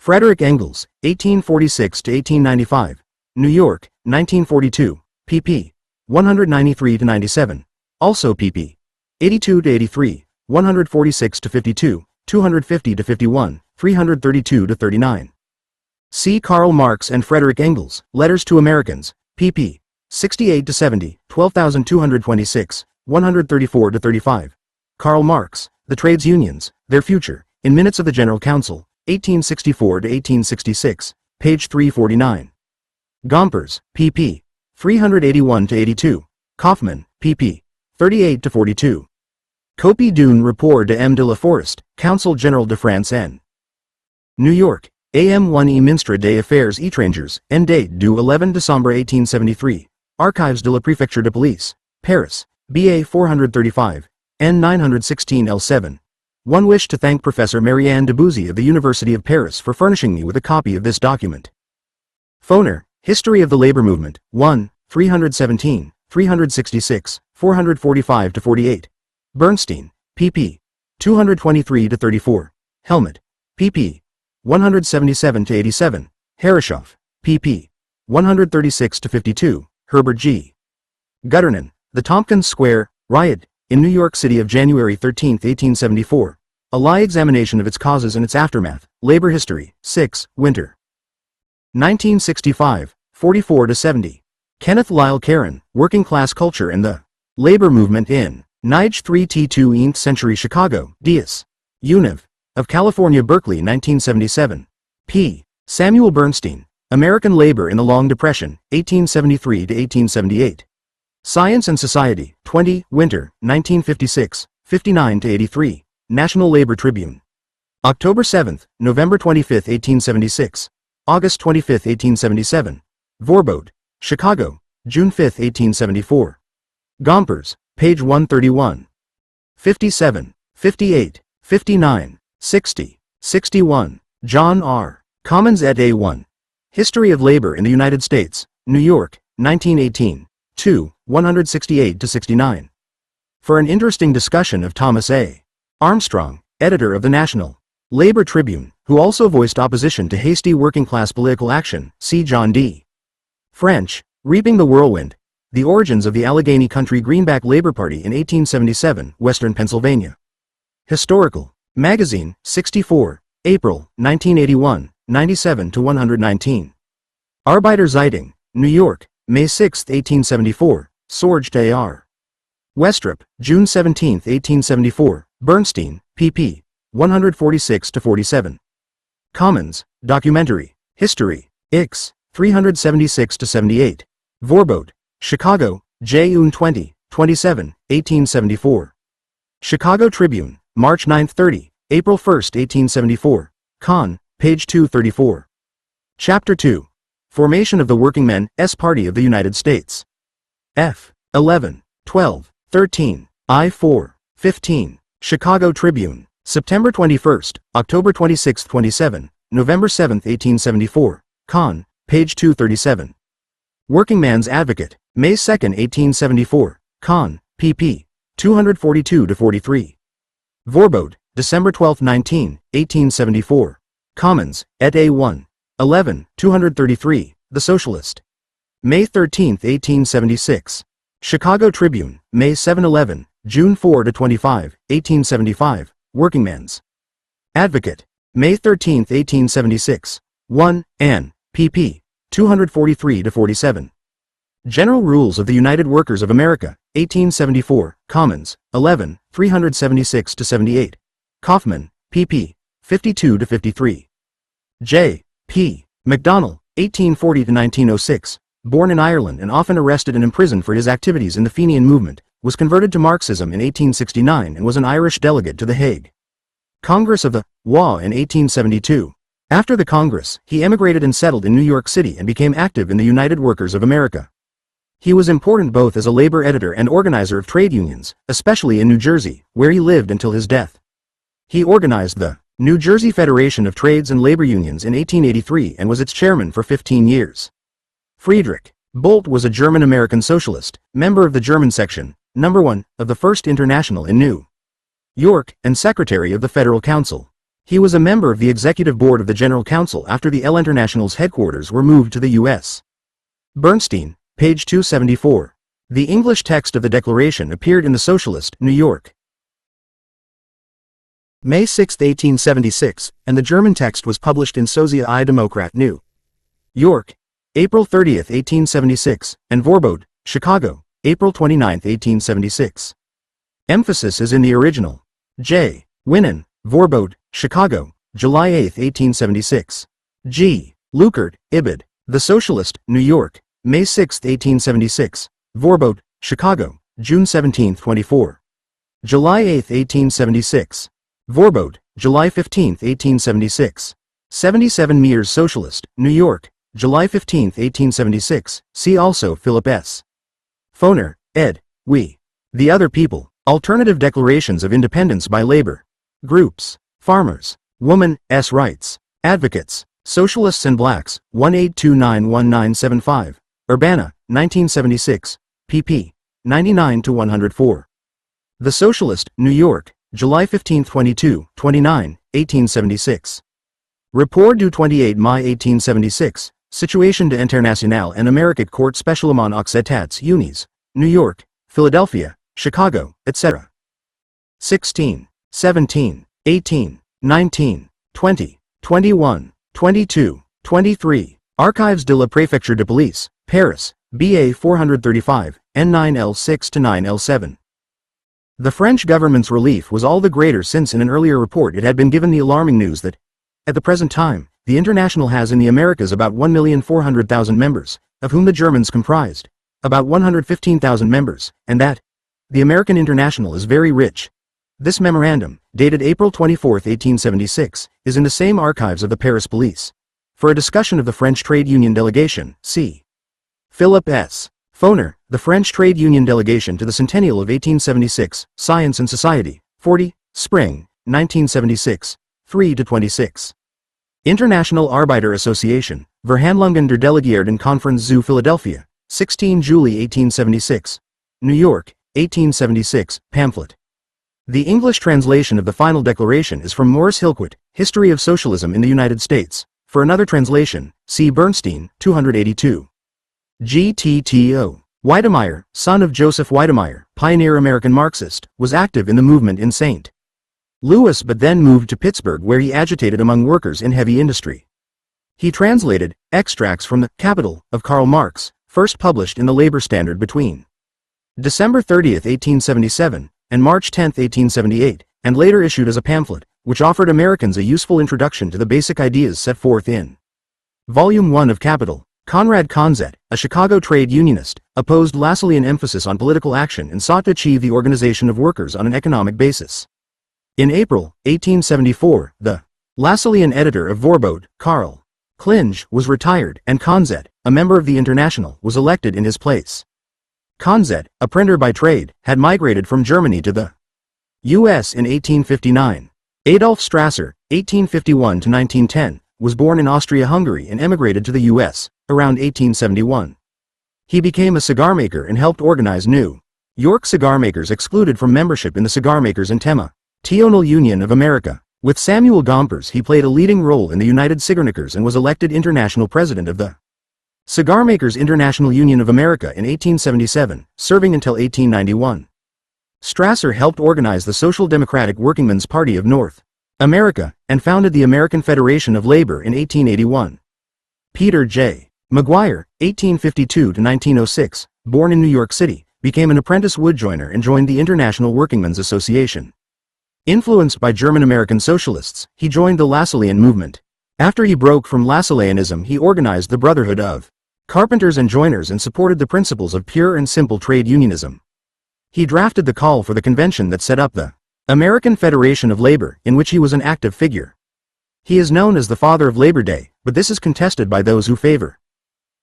Frederick Engels, 1846 to 1895, New York, 1942, pp. 193 to 97, also pp. 82 to 83, 146 to 52, 250 to 51, 332 to 39. See Karl Marx and Frederick Engels, Letters to Americans, pp. 68 to 70, 12226, 134 to 35. Karl Marx, The Trades Unions, Their Future, in Minutes of the General Council, 1864 to 1866, page 349. Gompers, pp. 381 to 82. Kaufman, pp. 38 to 42. Copie d'un rapport de M. de la Forest, Council General de France N. New York, AM1 Ministre des Affaires étrangères, en date du 11 décembre 1873. Archives de la Préfecture de Police, Paris, BA 435, N 916 L7. One wished to thank Professor Marianne Debussy of the University of Paris for furnishing me with a copy of this document. Foner, History of the Labor Movement, 1, 317, 366, 445 to 48. Bernstein, pp. 223 to 34. Helmut, pp. 177 to 87. Harashoff, pp. 136 to 52. Herbert G. Gutternan, The Tompkins Square Riot, in New York City of January 13, 1874. A Lie Examination of its Causes and Its Aftermath. Labor History, 6, Winter. 1965, 44 to 70. Kenneth Lyle Caron, Working Class Culture and the Labor movement in Nige 3T2th century Chicago, Dias. Univ. Of California Berkeley 1977. P. Samuel Bernstein. American Labor in the Long Depression, 1873 to 1878. Science and Society, 20, Winter, 1956, 59 to 83. National Labor Tribune. October 7, November 25, 1876. August 25, 1877. Vorbode. Chicago, June 5, 1874. Gompers, page 131. 57, 58, 59, 60, 61. John R. Commons ed. A1. History of Labor in the United States, New York, 1918. 2, 168 to 69. For an interesting discussion of Thomas A. Armstrong, editor of the National Labor Tribune, who also voiced opposition to hasty working-class political action, see John D. French, Reaping the Whirlwind, The Origins of the Allegheny Country Greenback Labor Party in 1877, Western Pennsylvania. Historical Magazine, 64, April, 1981, 97 to 119. Arbeiterzeitung, New York, May 6, 1874, Sorged A.R. Westrup, June 17, 1874, Bernstein, pp. 146 to 47. Commons, Documentary, History, Ix, 376 to 78. Vorbode, Chicago, June 20, 27, 1874. Chicago Tribune, March 9, 30, April 1, 1874. Kahn, page 234. Chapter 2. Formation of the Workingmen's Party of the United States. F. 11, 12, 13, I-4, 15. Chicago Tribune, September 21, October 26, 27, November 7, 1874. Kahn, page 237. Workingman's Advocate, May 2, 1874. Kahn, pp. 242 to 43. Vorbode, December 12, 19, 1874. Commons, ed. A1. 11, 233, The Socialist. May 13, 1876. Chicago Tribune, May 7-11, June 4 to 25, 1875, Workingmen's Advocate, May 13, 1876. 1, Ann, pp. 243 to 47. General Rules of the United Workers of America, 1874, Commons, 11, 376 to 78. Kaufman, pp. 52 to 53. J. P. MacDonald, 1840 to 1906, born in Ireland and often arrested and imprisoned for his activities in the Fenian movement, was converted to Marxism in 1869 and was an Irish delegate to the Hague Congress of the WA in 1872. After the Congress, he emigrated and settled in New York City and became active in the United Workers of America. He was important both as a labor editor and organizer of trade unions, especially in New Jersey, where he lived until his death. He organized the New Jersey Federation of Trades and Labor Unions in 1883 and was its chairman for 15 years. Friedrich Bolt was a German-American socialist, member of the German section, number 1, of the First International in New York, and secretary of the Federal Council. He was a member of the executive board of the General Council after the L International's headquarters were moved to the U.S. Bernstein, page 274. The English text of the Declaration appeared in the Socialist, New York, May 6, 1876, and the German text was published in Sozial I Demokrat, New York, April 30, 1876, and Vorbode, Chicago, April 29, 1876. Emphasis is in the original. J. Winnen, Vorbode, Chicago, July 8, 1876. G. Lukert, Ibid, The Socialist, New York, May 6, 1876. Vorbode, Chicago, June 17, 24. July 8, 1876. Vorbode, July 15, 1876. 77 Mears Socialist, New York, July 15, 1876. See also Philip S. Foner, ed. We. The Other People, Alternative Declarations of Independence by Labor Groups, Farmers, Woman, S. Rights, Advocates, Socialists and Blacks, 18291975, Urbana, 1976, pp. 99 to 104. The Socialist, New York, July 15, 22, 29, 1876. Rapport du 28 mai 1876, Situation de Internationale and Amerique Court Spécialement aux États Unis, New York, Philadelphia, Chicago, etc. 16, 17, 18, 19, 20, 21, 22, 23. Archives de la Préfecture de Police, Paris, BA 435, N9L6 to 9L7. The French government's relief was all the greater since in an earlier report it had been given the alarming news that, at the present time, the International has in the Americas about 1,400,000 members, of whom the Germans comprised about 115,000 members, and that the American International is very rich. This memorandum, dated April 24, 1876, is in the same archives of the Paris police. For a discussion of the French trade union delegation, see Philip S. Foner, The French Trade Union Delegation to the Centennial of 1876, Science and Society, 40, Spring, 1976, 3-26. International Arbeiter Association, Verhandlungen der Delegierten Konferenz zu Philadelphia, 16 July 1876. New York, 1876, pamphlet. The English translation of the final declaration is from Morris Hillquit, History of Socialism in the United States. For another translation, see Bernstein, 282. Gtto. Weidemeyer, son of Joseph Weidemeyer, pioneer American Marxist, was active in the movement in St. Louis but then moved to Pittsburgh where he agitated among workers in heavy industry. He translated extracts from the Capital of Karl Marx, first published in the Labor Standard between December 30, 1877, and March 10, 1878, and later issued as a pamphlet, which offered Americans a useful introduction to the basic ideas set forth in Volume 1 of Capital. Conrad Conzet, a Chicago trade unionist, opposed Lassallean emphasis on political action and sought to achieve the organization of workers on an economic basis. In April 1874, the Lassallean editor of Vorbode, Karl Klinge, was retired, and Conzet, a member of the International, was elected in his place. Conzet, a printer by trade, had migrated from Germany to the U.S. in 1859. Adolf Strasser, 1851-1910, was born in Austria-Hungary and emigrated to the U.S. around 1871. He became a cigar maker and helped organize New York cigar makers excluded from membership in the Cigar Makers International Union of America. With Samuel Gompers he played a leading role in the United Cigarmakers and was elected international president of the Cigar Makers International Union of America in 1877, serving until 1891. Strasser helped organize the Social Democratic Workingmen's Party of North America, and founded the American Federation of Labor in 1881. Peter J. McGuire, 1852-1906, born in New York City, became an apprentice woodjoiner and joined the International Workingmen's Association. Influenced by German-American socialists, he joined the Lassallean movement. After he broke from Lassalleanism, he organized the Brotherhood of Carpenters and Joiners and supported the principles of pure and simple trade unionism. He drafted the call for the convention that set up the American Federation of Labor, in which he was an active figure. He is known as the Father of Labor Day, but this is contested by those who favor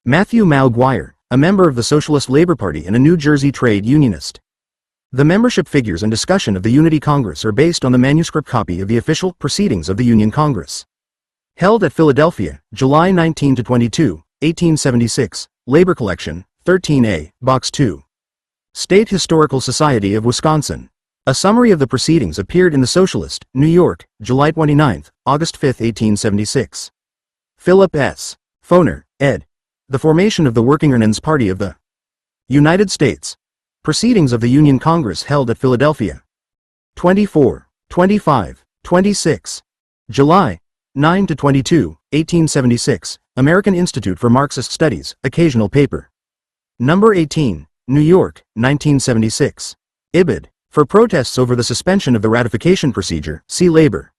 Matthew Maguire, a member of the Socialist Labor Party and a New Jersey trade unionist. The membership figures and discussion of the Unity Congress are based on the manuscript copy of the official proceedings of the Union Congress. Held at Philadelphia, July 19-22, 1876, Labor Collection, 13A, Box 2. State Historical Society of Wisconsin. A summary of the proceedings appeared in The Socialist, New York, July 29, August 5, 1876. Philip S. Foner, ed. The Formation of the Workingmen's Party of the United States. Proceedings of the Union Congress held at Philadelphia. 24, 25, 26. July 9-22, 1876, American Institute for Marxist Studies, Occasional Paper. Number 18, New York, 1976. Ibid. For protests over the suspension of the ratification procedure, see Labor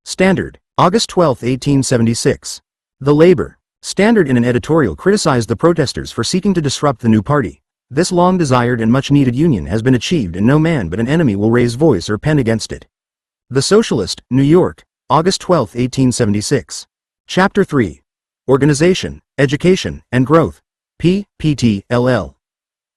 Standard, August 12, 1876. The Labor Standard in an editorial criticized the protesters for seeking to disrupt the new party. This long-desired and much-needed union has been achieved and no man but an enemy will raise voice or pen against it. The Socialist, New York, August 12, 1876. Chapter 3. Organization, Education, and Growth. P.T. LL.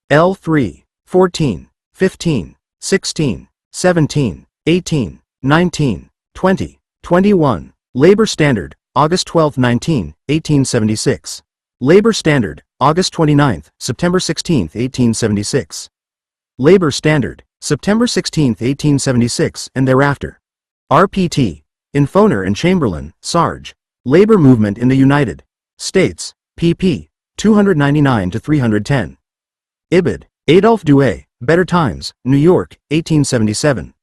L3. 14, 15. 16, 17, 18, 19, 20, 21. Labor Standard, August 12, 19, 1876. Labor Standard, August 29, September 16, 1876. Labor Standard, September 16, 1876 and thereafter. RPT. In Foner and Chamberlain, Sarge. Labor Movement in the United States, pp. 299-310. Ibid. Adolphe Douay. Better Times, New York, 1877.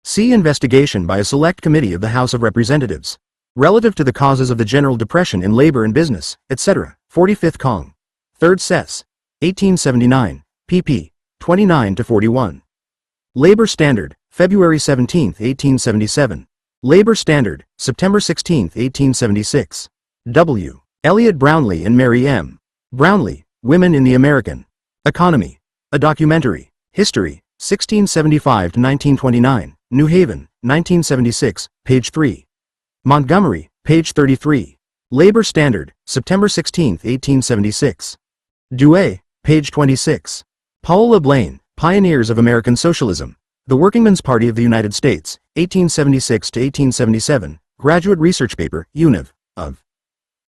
See Investigation by a Select Committee of the House of Representatives. Relative to the causes of the General Depression in labor and business, etc., 45th Cong. 3rd Sess. 1879, pp. 29-41. Labor Standard, February 17, 1877. Labor Standard, September 16, 1876. W. Elliott Brownlee and Mary M. Brownlee, Women in the American Economy. A Documentary. History, 1675-1929, New Haven, 1976, page 3. Montgomery, page 33. Labor Standard, September 16, 1876. Douay, page 26. Paul LeBlain, Pioneers of American Socialism. The Workingmen's Party of the United States, 1876-1877, Graduate Research Paper, Univ. of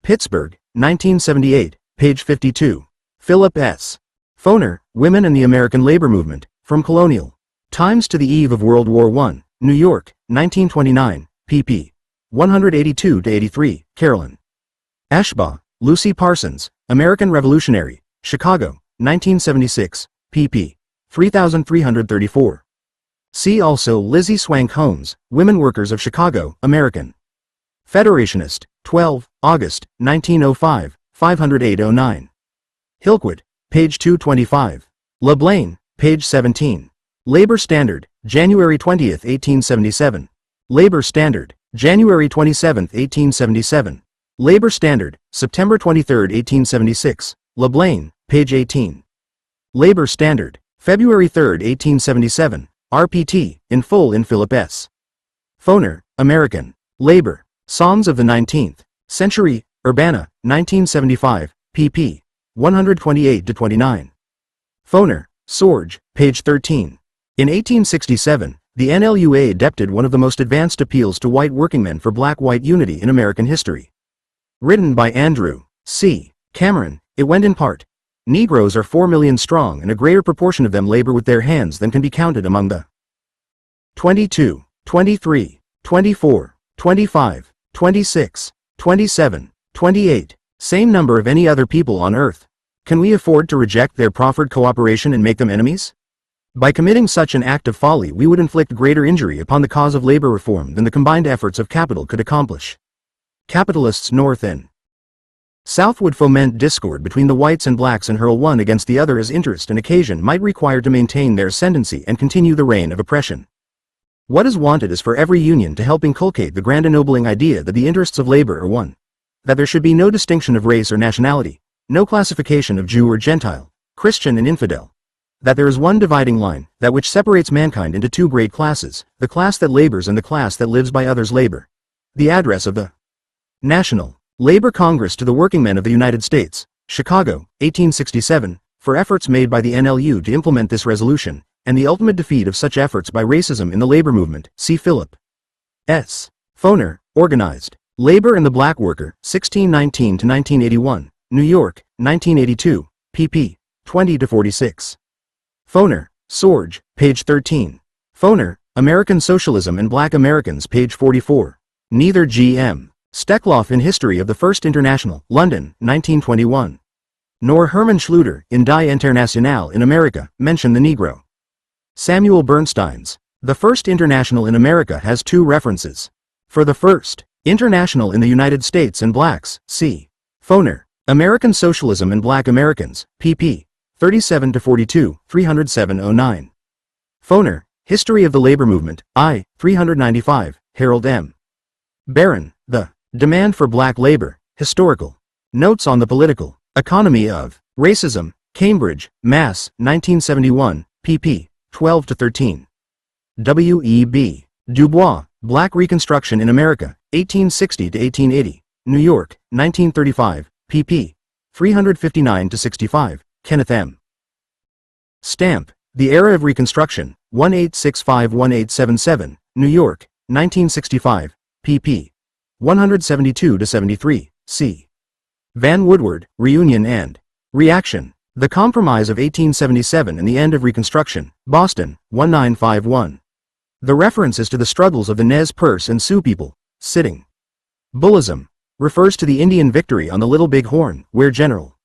Pittsburgh, 1978, page 52. Philip S. Foner, Women and the American Labor Movement, From Colonial Times to the Eve of World War I, New York, 1929, pp. 182-83, Carolyn. Ashbaugh, Lucy Parsons, American Revolutionary, Chicago, 1976, pp. 3334. See also Lizzie Swank Holmes, Women Workers of Chicago, American Federationist, 12, August, 1905, 508-09. Hillquit, page 225. LeBlain, page 17. Labor Standard, January 20, 1877. Labor Standard, January 27, 1877. Labor Standard, September 23, 1876. LeBlain, page 18. Labor Standard, February 3, 1877. RPT, in full in Philip S. Foner, American Labor, Songs of the 19th Century, Urbana, 1975, pp. 128-29. Foner, Sorge, page 13. In 1867, the NLUA adopted one of the most advanced appeals to white workingmen for black-white unity in American history. Written by Andrew C. Cameron, it went in part, Negroes are 4 million strong and a greater proportion of them labor with their hands than can be counted among the 22, 23, 24, 25, 26, 27, 28, same number of any other people on earth. Can we afford to reject their proffered cooperation and make them enemies? By committing such an act of folly we would inflict greater injury upon the cause of labor reform than the combined efforts of capital could accomplish. Capitalists North and South would foment discord between the whites and blacks and hurl one against the other as interest and occasion might require to maintain their ascendancy and continue the reign of oppression. What is wanted is for every union to help inculcate the grand ennobling idea that the interests of labor are one, that there should be no distinction of race or nationality, no classification of Jew or Gentile, Christian and infidel, that there is one dividing line, that which separates mankind into two great classes, the class that labors and the class that lives by others' labor. The address of the National Labor Congress to the Workingmen of the United States, Chicago, 1867, for efforts made by the NLU to implement this resolution, and the ultimate defeat of such efforts by racism in the labor movement, see Philip S. Foner, Organized Labor and the Black Worker, 1619-1981, New York, 1982, pp. 20-46. Foner, Sorge, page 13. Foner, American Socialism and Black Americans, page 44. Neither G.M. Steckloff in History of the First International, London, 1921. Nor Hermann Schluter, in Die Internationale in America, mention the Negro. Samuel Bernstein's The First International in America has two references. For the First International in the United States and Blacks, see Foner, American Socialism and Black Americans, pp. 37-42, 307-09. Foner, History of the Labor Movement, I, 395, Harold M. Barron, The Demand for Black Labor, Historical Notes on the Political Economy of Racism, Cambridge, Mass., 1971, pp. 12-13. W.E.B. Du Bois, Black Reconstruction in America, 1860-1880, New York, 1935, pp. 359-65, Kenneth M. Stamp, The Era of Reconstruction, 1865-1877, New York, 1965, pp. 172-73, c. Van Woodward, Reunion and Reaction, The Compromise of 1877 and the End of Reconstruction, Boston, 1951. The reference is to the struggles of the Nez Perce and Sioux people. Sitting Bullism refers to the Indian victory on the Little Big Horn, where General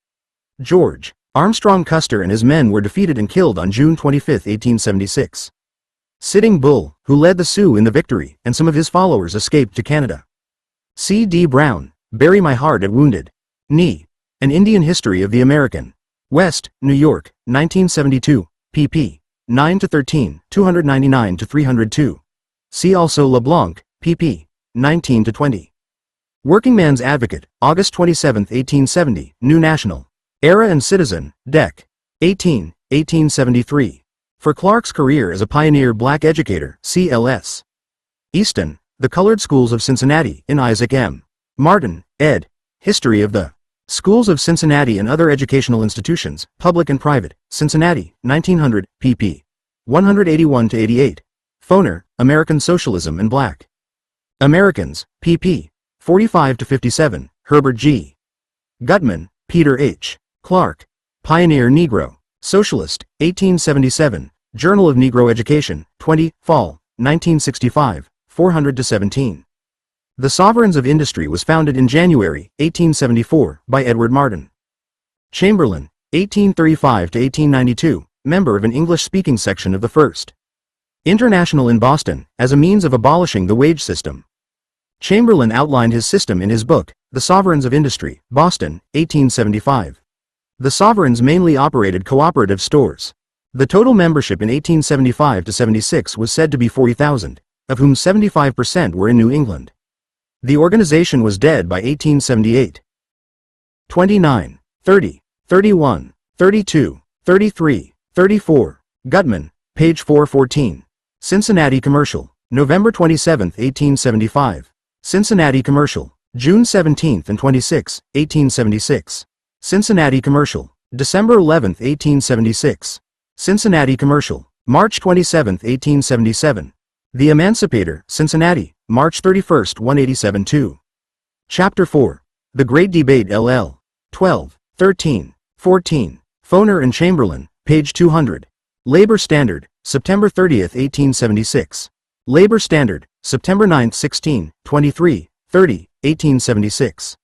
George Armstrong Custer and his men were defeated and killed on June 25, 1876. Sitting Bull, who led the Sioux in the victory, and some of his followers escaped to Canada. C. D. Brown, Bury My Heart at Wounded Knee, An Indian History of the American West, New York, 1972, pp. 9-13, 299-302. See also LeBlanc, pp. 19-20. Workingman's Advocate, August 27, 1870, New National. Era and Citizen, Dec. 18, 1873. For Clark's career as a pioneer black educator, C.L.S. Easton, The Colored Schools of Cincinnati, in Isaac M. Martin, ed. History of the Schools of Cincinnati and Other Educational Institutions, Public and Private, Cincinnati, 1900, pp. 181-88. Foner, American Socialism and Black Americans, pp. 45-57, Herbert G. Gutman, Peter H. Clark. Pioneer Negro. Socialist, 1877, Journal of Negro Education, 20, Fall, 1965, 400-17. The Sovereigns of Industry was founded in January, 1874, by Edward Martin Chamberlain, 1835-1892, member of an English-speaking section of the First International in Boston, as a means of abolishing the wage system. Chamberlain outlined his system in his book, The Sovereigns of Industry, Boston, 1875. The Sovereigns mainly operated cooperative stores. The total membership in 1875-76 was said to be 40,000, of whom 75% were in New England. The organization was dead by 1878. 29, 30, 31, 32, 33, 34. Gutman, page 414. Cincinnati Commercial, November 27, 1875. Cincinnati Commercial, June 17 and 26, 1876. Cincinnati Commercial, December 11, 1876. Cincinnati Commercial, March 27, 1877. The Emancipator, Cincinnati, March 31, 187-2. Chapter 4. The Great Debate LL. 12, 13, 14. Foner and Chamberlain, page 200. Labor Standard, September 30, 1876. Labor Standard, September 9, 16, 23, 30, 1876.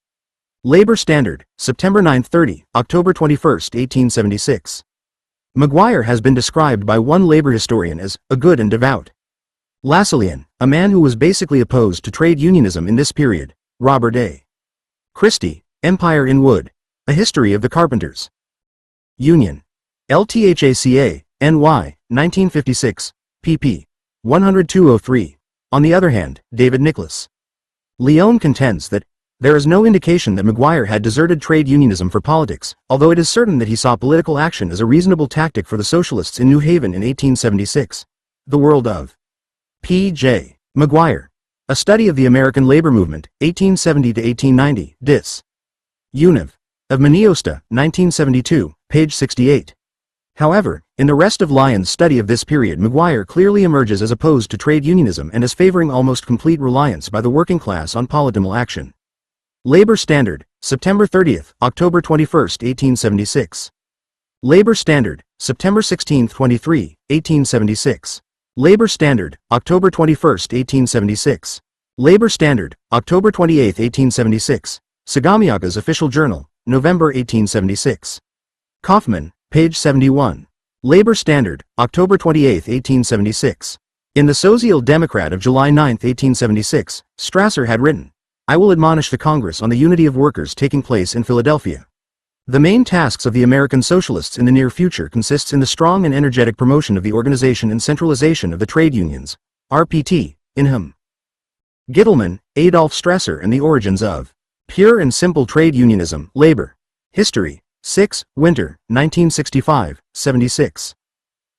Labor Standard, September 9, 30, October 21, 1876. McGuire has been described by one labor historian as a good and devout Lasallian, a man who was basically opposed to trade unionism in this period. Robert A. Christie, Empire in Wood, A History of the Carpenters Union. LTHACA, NY, 1956, pp. 102-03. On the other hand, David Nicholas Leone contends that there is no indication that McGuire had deserted trade unionism for politics, although it is certain that he saw political action as a reasonable tactic for the Socialists in New Haven in 1876. The World of P.J. McGuire. A Study of the American Labor Movement, 1870-1890, Dis. Univ. of Minneosta, 1972, page 68. However, in the rest of Lyon's study of this period, McGuire clearly emerges as opposed to trade unionism and as favoring almost complete reliance by the working class on political action. Labor Standard, September 30, October 21, 1876. Labor Standard, September 16, 23, 1876. Labor Standard, October 21, 1876. Labor Standard, October 28, 1876. Sagamiaga's Official Journal, November 1876. Kaufman, page 71. Labor Standard, October 28, 1876. In the Social Democrat of July 9, 1876, Strasser had written, "I will admonish the Congress on the unity of workers taking place in Philadelphia. The main tasks of the American Socialists in the near future consists in the strong and energetic promotion of the organization and centralization of the trade unions, RPT, in Him. Gittleman, Adolf Strasser and the Origins of Pure and Simple Trade Unionism, Labor. History, 6, Winter, 1965, 76.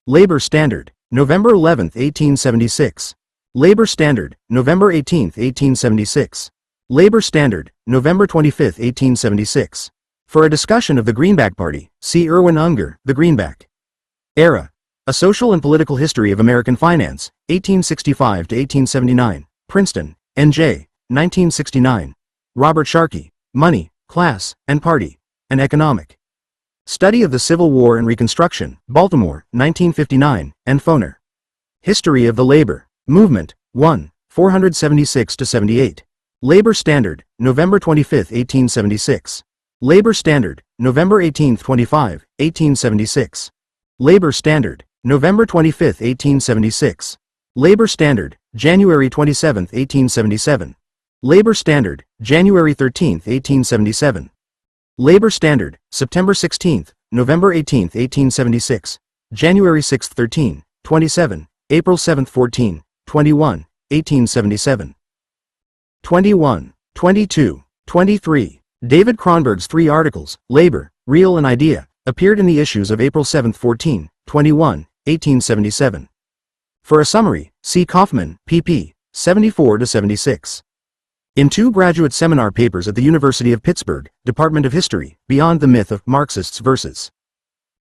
Labor Standard, November 11, 1876. Labor Standard, November 18, 1876. Labor Standard, November 25, 1876. For a discussion of the Greenback Party, see Irwin Unger, The Greenback Era. A Social and Political History of American Finance, 1865 to 1879, Princeton, N.J., 1969. Robert Sharkey, Money, Class, and Party, An Economic Study of the Civil War and Reconstruction, Baltimore, 1959, and Foner. History of the Labor Movement, 1, 476 to 78. Labor Standard, November 25, 1876. Labor Standard, November 18, 25, 1876. Labor Standard, November 25, 1876. Labor Standard, January 27, 1877. Labor Standard, January 13, 1877. Labor Standard, September 16, November 18, 1876, January 6, 13, 27, April 7, 14, 21, 1877. 21, 22, 23. David Kronberg's 3 articles, Labor, Real and Idea, appeared in the issues of April 7, 14, 21, 1877. For a summary, see Kaufman, pp. 74-76. In 2 graduate seminar papers at the University of Pittsburgh, Department of History, Beyond the Myth of Marxists vs.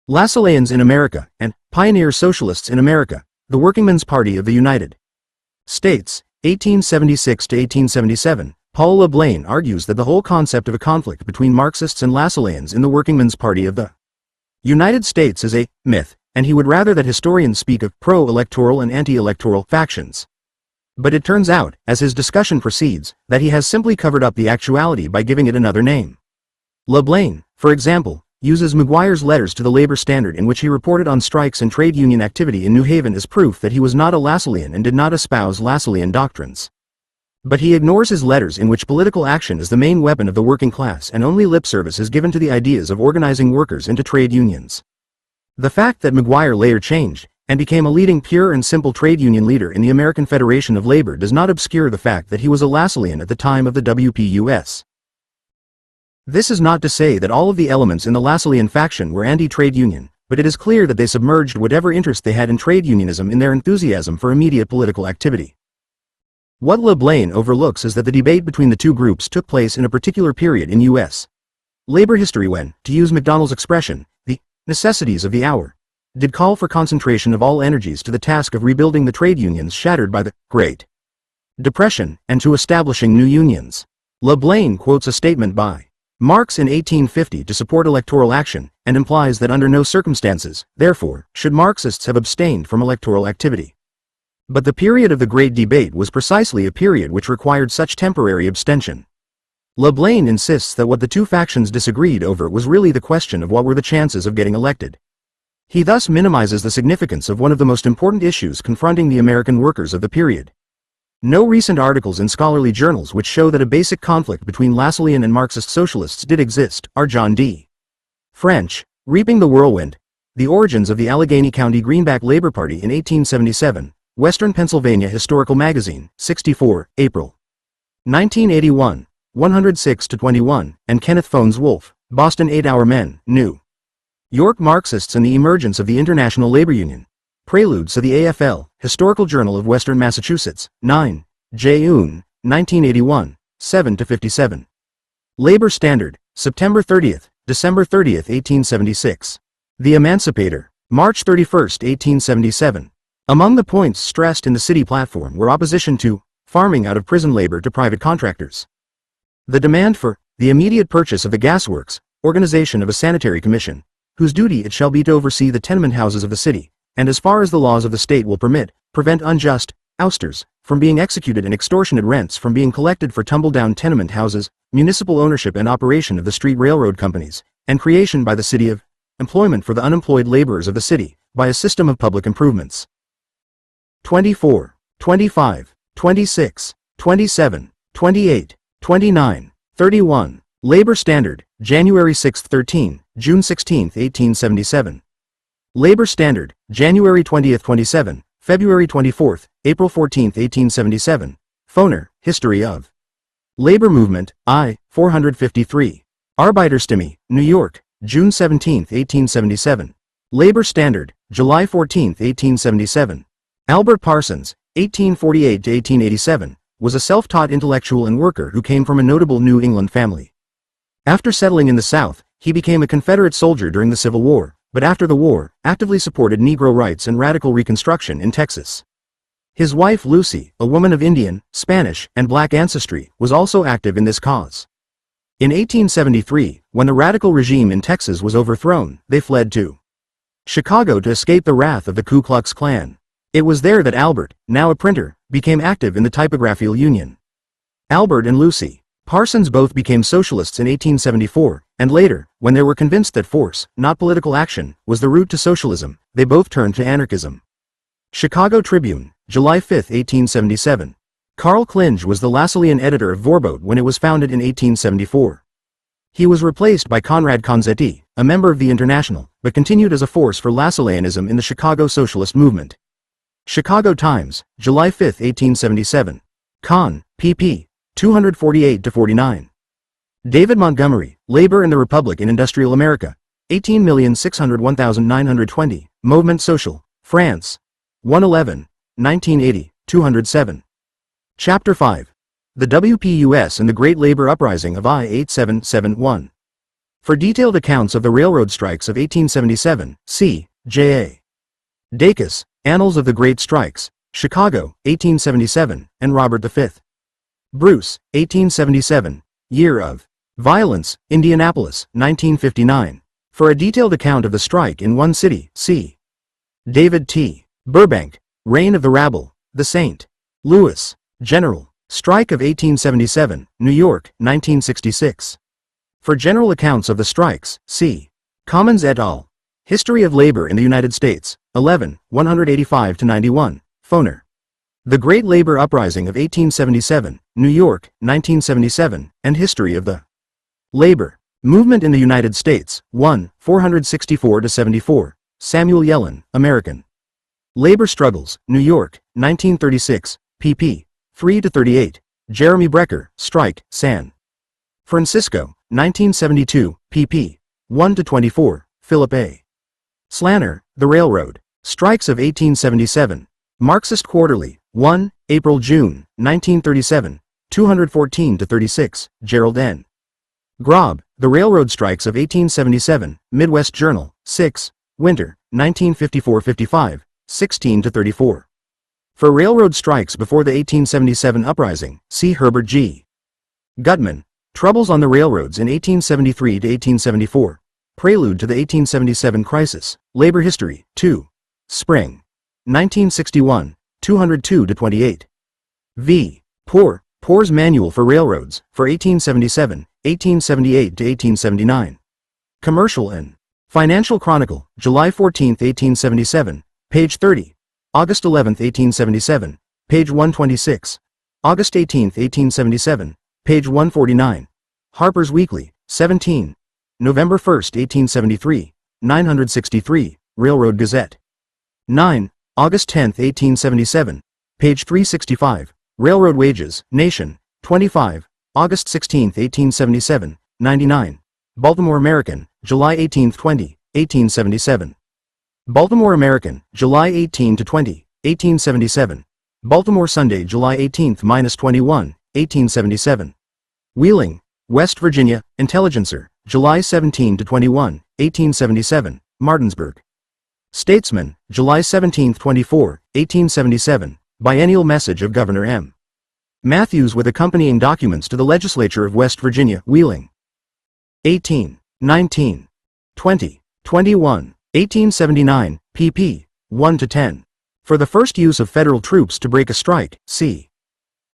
Lassalleans in America, and Pioneer Socialists in America, the Workingmen's Party of the United States, 1876-1877, Paul LeBlain argues that the whole concept of a conflict between Marxists and Lassalleans in the Workingmen's Party of the United States is a myth, and he would rather that historians speak of pro-electoral and anti-electoral factions. But it turns out, as his discussion proceeds, that he has simply covered up the actuality by giving it another name. LeBlain, for example, uses McGuire's letters to the Labor Standard in which he reported on strikes and trade union activity in New Haven as proof that he was not a Lassallean and did not espouse Lassallean doctrines. But he ignores his letters in which political action is the main weapon of the working class and only lip service is given to the ideas of organizing workers into trade unions. The fact that McGuire later changed, and became a leading pure and simple trade union leader in the American Federation of Labor does not obscure the fact that he was a Lassallean at the time of the WPUS. This is not to say that all of the elements in the Lassallean faction were anti-trade union, but it is clear that they submerged whatever interest they had in trade unionism in their enthusiasm for immediate political activity. What LeBlain overlooks is that the debate between the 2 groups took place in a particular period in U.S. labor history when, to use McDonnell's expression, the necessities of the hour did call for concentration of all energies to the task of rebuilding the trade unions shattered by the Great Depression, and to establishing new unions. LeBlain quotes a statement by Marx in 1850 to support electoral action, and implies that under no circumstances, therefore, should Marxists have abstained from electoral activity. But the period of the Great Debate was precisely a period which required such temporary abstention. LeBlain insists that what the 2 factions disagreed over was really the question of what were the chances of getting elected. He thus minimizes the significance of one of the most important issues confronting the American workers of the period. No recent articles in scholarly journals which show that a basic conflict between Lassallean and Marxist socialists did exist are John D. French, Reaping the Whirlwind, The Origins of the Allegheny County Greenback Labor Party in 1877, Western Pennsylvania Historical Magazine, 64, April 1981, 106-21, and Kenneth Phones Wolfe, Boston 8-Hour Men, New York Marxists and the Emergence of the International Labor Union. Preludes to the AFL, Historical Journal of Western Massachusetts, 9, June, 1981, 7-57. Labor Standard, September 30, December 30, 1876. The Emancipator, March 31, 1877. Among the points stressed in the city platform were opposition to farming out of prison labor to private contractors, the demand for the immediate purchase of the gasworks, organization of a sanitary commission, whose duty it shall be to oversee the tenement houses of the city, and as far as the laws of the state will permit, prevent unjust ousters from being executed and extortionate rents from being collected for tumble-down tenement houses, municipal ownership and operation of the street railroad companies, and creation by the city of employment for the unemployed laborers of the city, by a system of public improvements. 24, 25, 26, 27, 28, 29, 31. Labor Standard, January 6, 13, June 16, 1877. Labor Standard, January 20, 27, February 24, April 14, 1877. Foner, History of Labor Movement, I, 453. Arbeiterstimme, New York, June 17, 1877. Labor Standard, July 14, 1877. Albert Parsons, 1848-1887, was a self-taught intellectual and worker who came from a notable New England family. After settling in the South, he became a Confederate soldier during the Civil War, but after the war, actively supported Negro rights and radical Reconstruction in Texas. His wife Lucy, a woman of Indian, Spanish, and black ancestry, was also active in this cause. In 1873, when the radical regime in Texas was overthrown, they fled to Chicago to escape the wrath of the Ku Klux Klan. It was there that Albert, now a printer, became active in the Typographical Union. Albert and Lucy Parsons both became socialists in 1874, and later, when they were convinced that force, not political action, was the route to socialism, they both turned to anarchism. Chicago Tribune, July 5, 1877. Carl Klinge was the Lassallean editor of Vorbote when it was founded in 1874. He was replaced by Conrad Conzetti, a member of the International, but continued as a force for Lassalleanism in the Chicago socialist movement. Chicago Times, July 5, 1877. Kahn, pp. 248-49. David Montgomery, Labor and the Republic in Industrial America, 18,601,920, Mouvement Social, France. 111, 1980, 207. Chapter 5. The WPUS and the Great Labor Uprising of I-8771. For detailed accounts of the railroad strikes of 1877, see J.A. Dacus, Annals of the Great Strikes, Chicago, 1877, and Robert V. Bruce, 1877, Year of Violence, Indianapolis, 1959. For a detailed account of the strike in one city, see David T. Burbank, Reign of the Rabble, The St. Louis General, Strike of 1877, New York, 1966. For general accounts of the strikes, see Commons et al. History of Labor in the United States, 11, 185-91, Foner. The Great Labor Uprising of 1877, New York, 1977, and History of the Labor Movement in the United States, 1, 464-74, Samuel Yellen, American. Labor Struggles, New York, 1936, pp. 3-38, Jeremy Brecker, Strike, San Francisco, 1972, pp. 1-24, Philip A. Slanner, The Railroad Strikes of 1877, Marxist Quarterly, 1, April-June, 1937, 214-36, Gerald N. Grob, The Railroad Strikes of 1877, Midwest Journal, 6, Winter, 1954-55, 16-34. For railroad strikes before the 1877 uprising, see Herbert G. Gutman, Troubles on the Railroads in 1873-1874, Prelude to the 1877 Crisis, Labor History, 2, Spring, 1961, 202-28. V. Poor's Manual for Railroads, for 1877, 1878-1879. Commercial and Financial Chronicle, July 14, 1877, page 30. August 11, 1877, page 126. August 18, 1877, page 149. Harper's Weekly, 17. November 1, 1873, 963, Railroad Gazette. 9. August 10, 1877, page 365. Railroad Wages, Nation, 25. August 16, 1877, 99. Baltimore American, July 18, 20, 1877. Baltimore American, July 18-20, 1877. Baltimore Sunday, July 18-21, 1877. Wheeling, West Virginia, Intelligencer, July 17-21, 1877, Martinsburg. Statesman, July 17-24, 1877, Biennial Message of Governor M. Matthews with accompanying documents to the Legislature of West Virginia, Wheeling. 18, 19, 20, 21. 1879, pp. 1-10. For the first use of federal troops to break a strike, see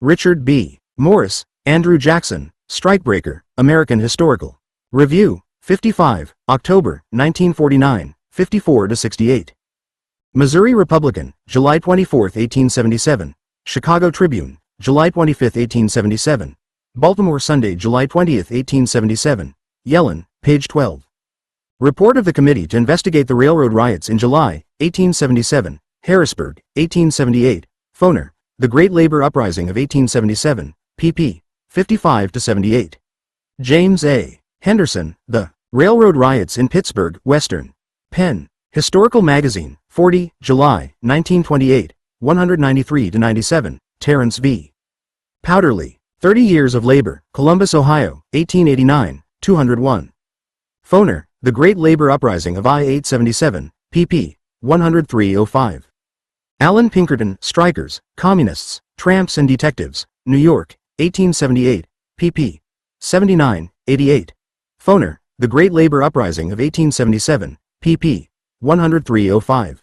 Richard B. Morris, Andrew Jackson, Strikebreaker, American Historical Review, 55, October, 1949, 54-68. Missouri Republican, July 24, 1877. Chicago Tribune, July 25, 1877. Baltimore Sunday, July 20, 1877. Yellen, page 12. Report of the Committee to Investigate the Railroad Riots in July, 1877, Harrisburg, 1878, Foner, The Great Labor Uprising of 1877, pp. 55-78. James A. Henderson, The Railroad Riots in Pittsburgh, Western Penn. Historical Magazine, 40, July, 1928, 193-97, Terrence V. Powderly, 30 Years of Labor, Columbus, Ohio, 1889, 201. Foner, The Great Labor Uprising of I-877, pp. 103-05. Allen Pinkerton, Strikers, Communists, Tramps and Detectives, New York, 1878, pp. 79-88. Foner, The Great Labor Uprising of 1877, pp. 103-05.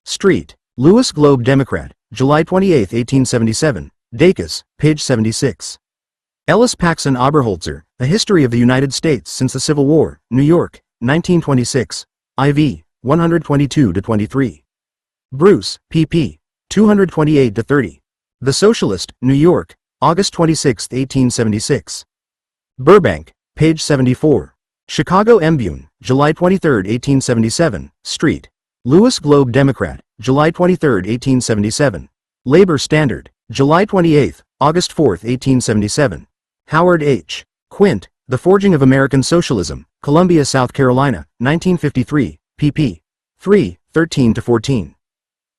Street, Louis Globe Democrat, July 28, 1877, Dacus, page 76. Ellis Paxson Oberholzer, A History of the United States Since the Civil War, New York, 1926, IV, 122-23. Bruce, pp. 228-30. The Socialist, New York, August 26, 1876. Burbank, page 74. Chicago Tribune, July 23, 1877, Street. Louis Globe Democrat, July 23, 1877. Labor Standard, July 28, August 4, 1877. Howard H. Quint, The Forging of American Socialism, Columbia, South Carolina, 1953, pp. 3, 13-14.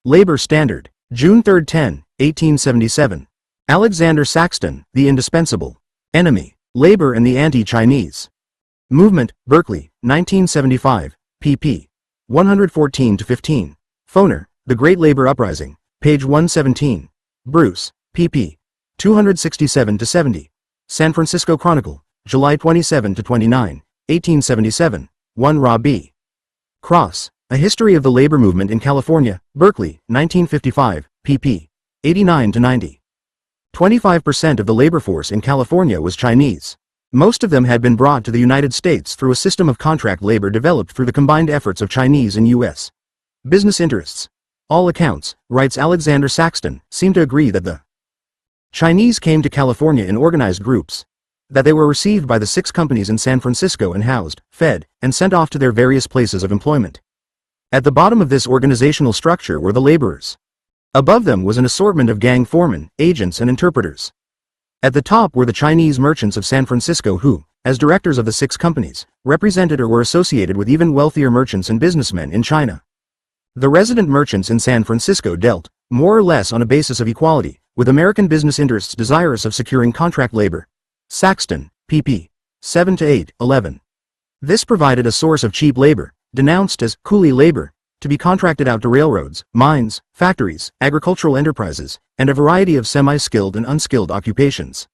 Labor Standard, June 3, 10, 1877. Alexander Saxton, The Indispensable Enemy, Labor and the Anti-Chinese Movement, Berkeley, 1975, pp. 114-15. Foner, The Great Labor Uprising, page 117. Bruce, pp. 267-70. San Francisco Chronicle, July 27-29, 1877. 1 Ra B. Cross, A History of the Labor Movement in California, Berkeley, 1955, pp. 89-90. 25% of the labor force in California was Chinese. Most of them had been brought to the United States through a system of contract labor developed through the combined efforts of Chinese and U.S. business interests. All accounts, writes Alexander Saxton, seem to agree that the Chinese came to California in organized groups, that they were received by the 6 companies in San Francisco and housed, fed, and sent off to their various places of employment. At the bottom of this organizational structure were the laborers. Above them was an assortment of gang foremen, agents, and interpreters. At the top were the Chinese merchants of San Francisco who, as directors of the 6 companies, represented or were associated with even wealthier merchants and businessmen in China. The resident merchants in San Francisco dealt, more or less on a basis of equality, with American business interests desirous of securing contract labor. Saxton, pp. 7-8, 11. This provided a source of cheap labor, denounced as coolie labor, to be contracted out to railroads, mines, factories, agricultural enterprises, and a variety of semi-skilled and unskilled occupations.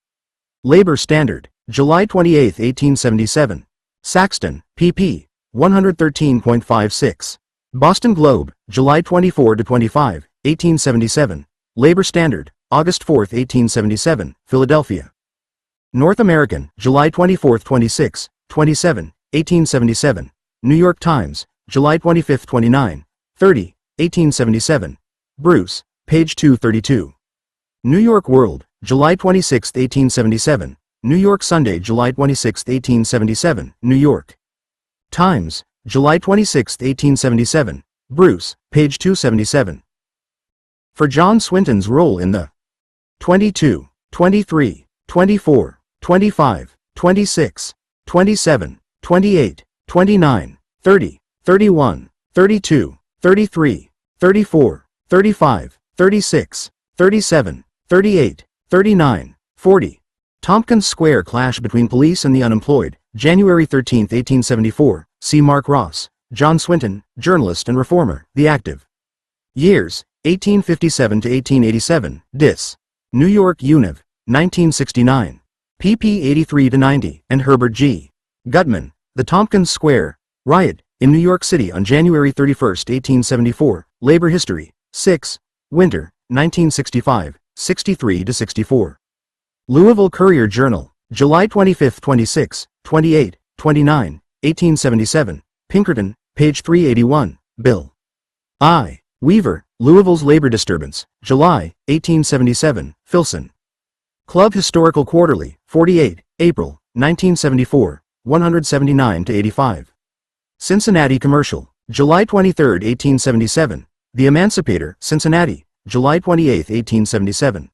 Labor Standard, July 28, 1877. Saxton, pp. 113.56. Boston Globe, July 24-25, 1877. Labor Standard, August 4, 1877, Philadelphia. North American, July 24, 26, 27, 1877. New York Times, July 25, 29, 30, 1877. Bruce, page 232. New York World, July 26, 1877. New York Sunday, July 26, 1877, New York Times, July 26, 1877. Bruce, page 277. For John Swinton's role in the 22, 23, 24, 25, 26, 27, 28, 29, 30, 31, 32, 33, 34, 35, 36, 37, 38, 39, 40. Tompkins Square clash between police and the unemployed, January 13, 1874, see Mark Ross, John Swinton, journalist and reformer, The Active. Years, 1857 to 1887, Dis. New York Univ, 1969. pp 83-90, and Herbert G. Gutman, The Tompkins Square Riot, in New York City on January 31, 1874, Labor History, 6, Winter, 1965, 63-64. Louisville Courier Journal, July 25, 26, 28, 29, 1877, Pinkerton, page 381, Bill I. Weaver, Louisville's Labor Disturbance, July, 1877, Filson. Club Historical Quarterly, 48, April, 1974, 179-85. Cincinnati Commercial, July 23, 1877, The Emancipator, Cincinnati, July 28, 1877.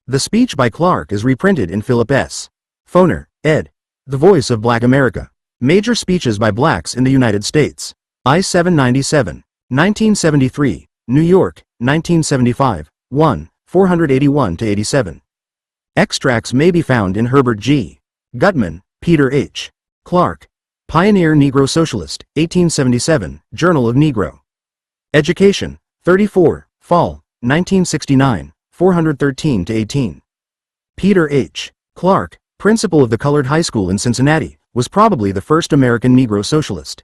The speech by Clark is reprinted in Philip S. Foner, ed. The Voice of Black America. Major Speeches by Blacks in the United States. I-797. 1973, New York, 1975, 1, 481-87. Extracts may be found in Herbert G. Gutman, Peter H. Clark. Pioneer Negro Socialist, 1877, Journal of Negro Education, 34, Fall, 1969, 413-18. Peter H. Clark, principal of the Colored High School in Cincinnati, was probably the first American Negro Socialist.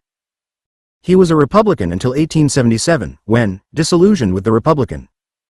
He was a Republican until 1877, when, disillusioned with the Republican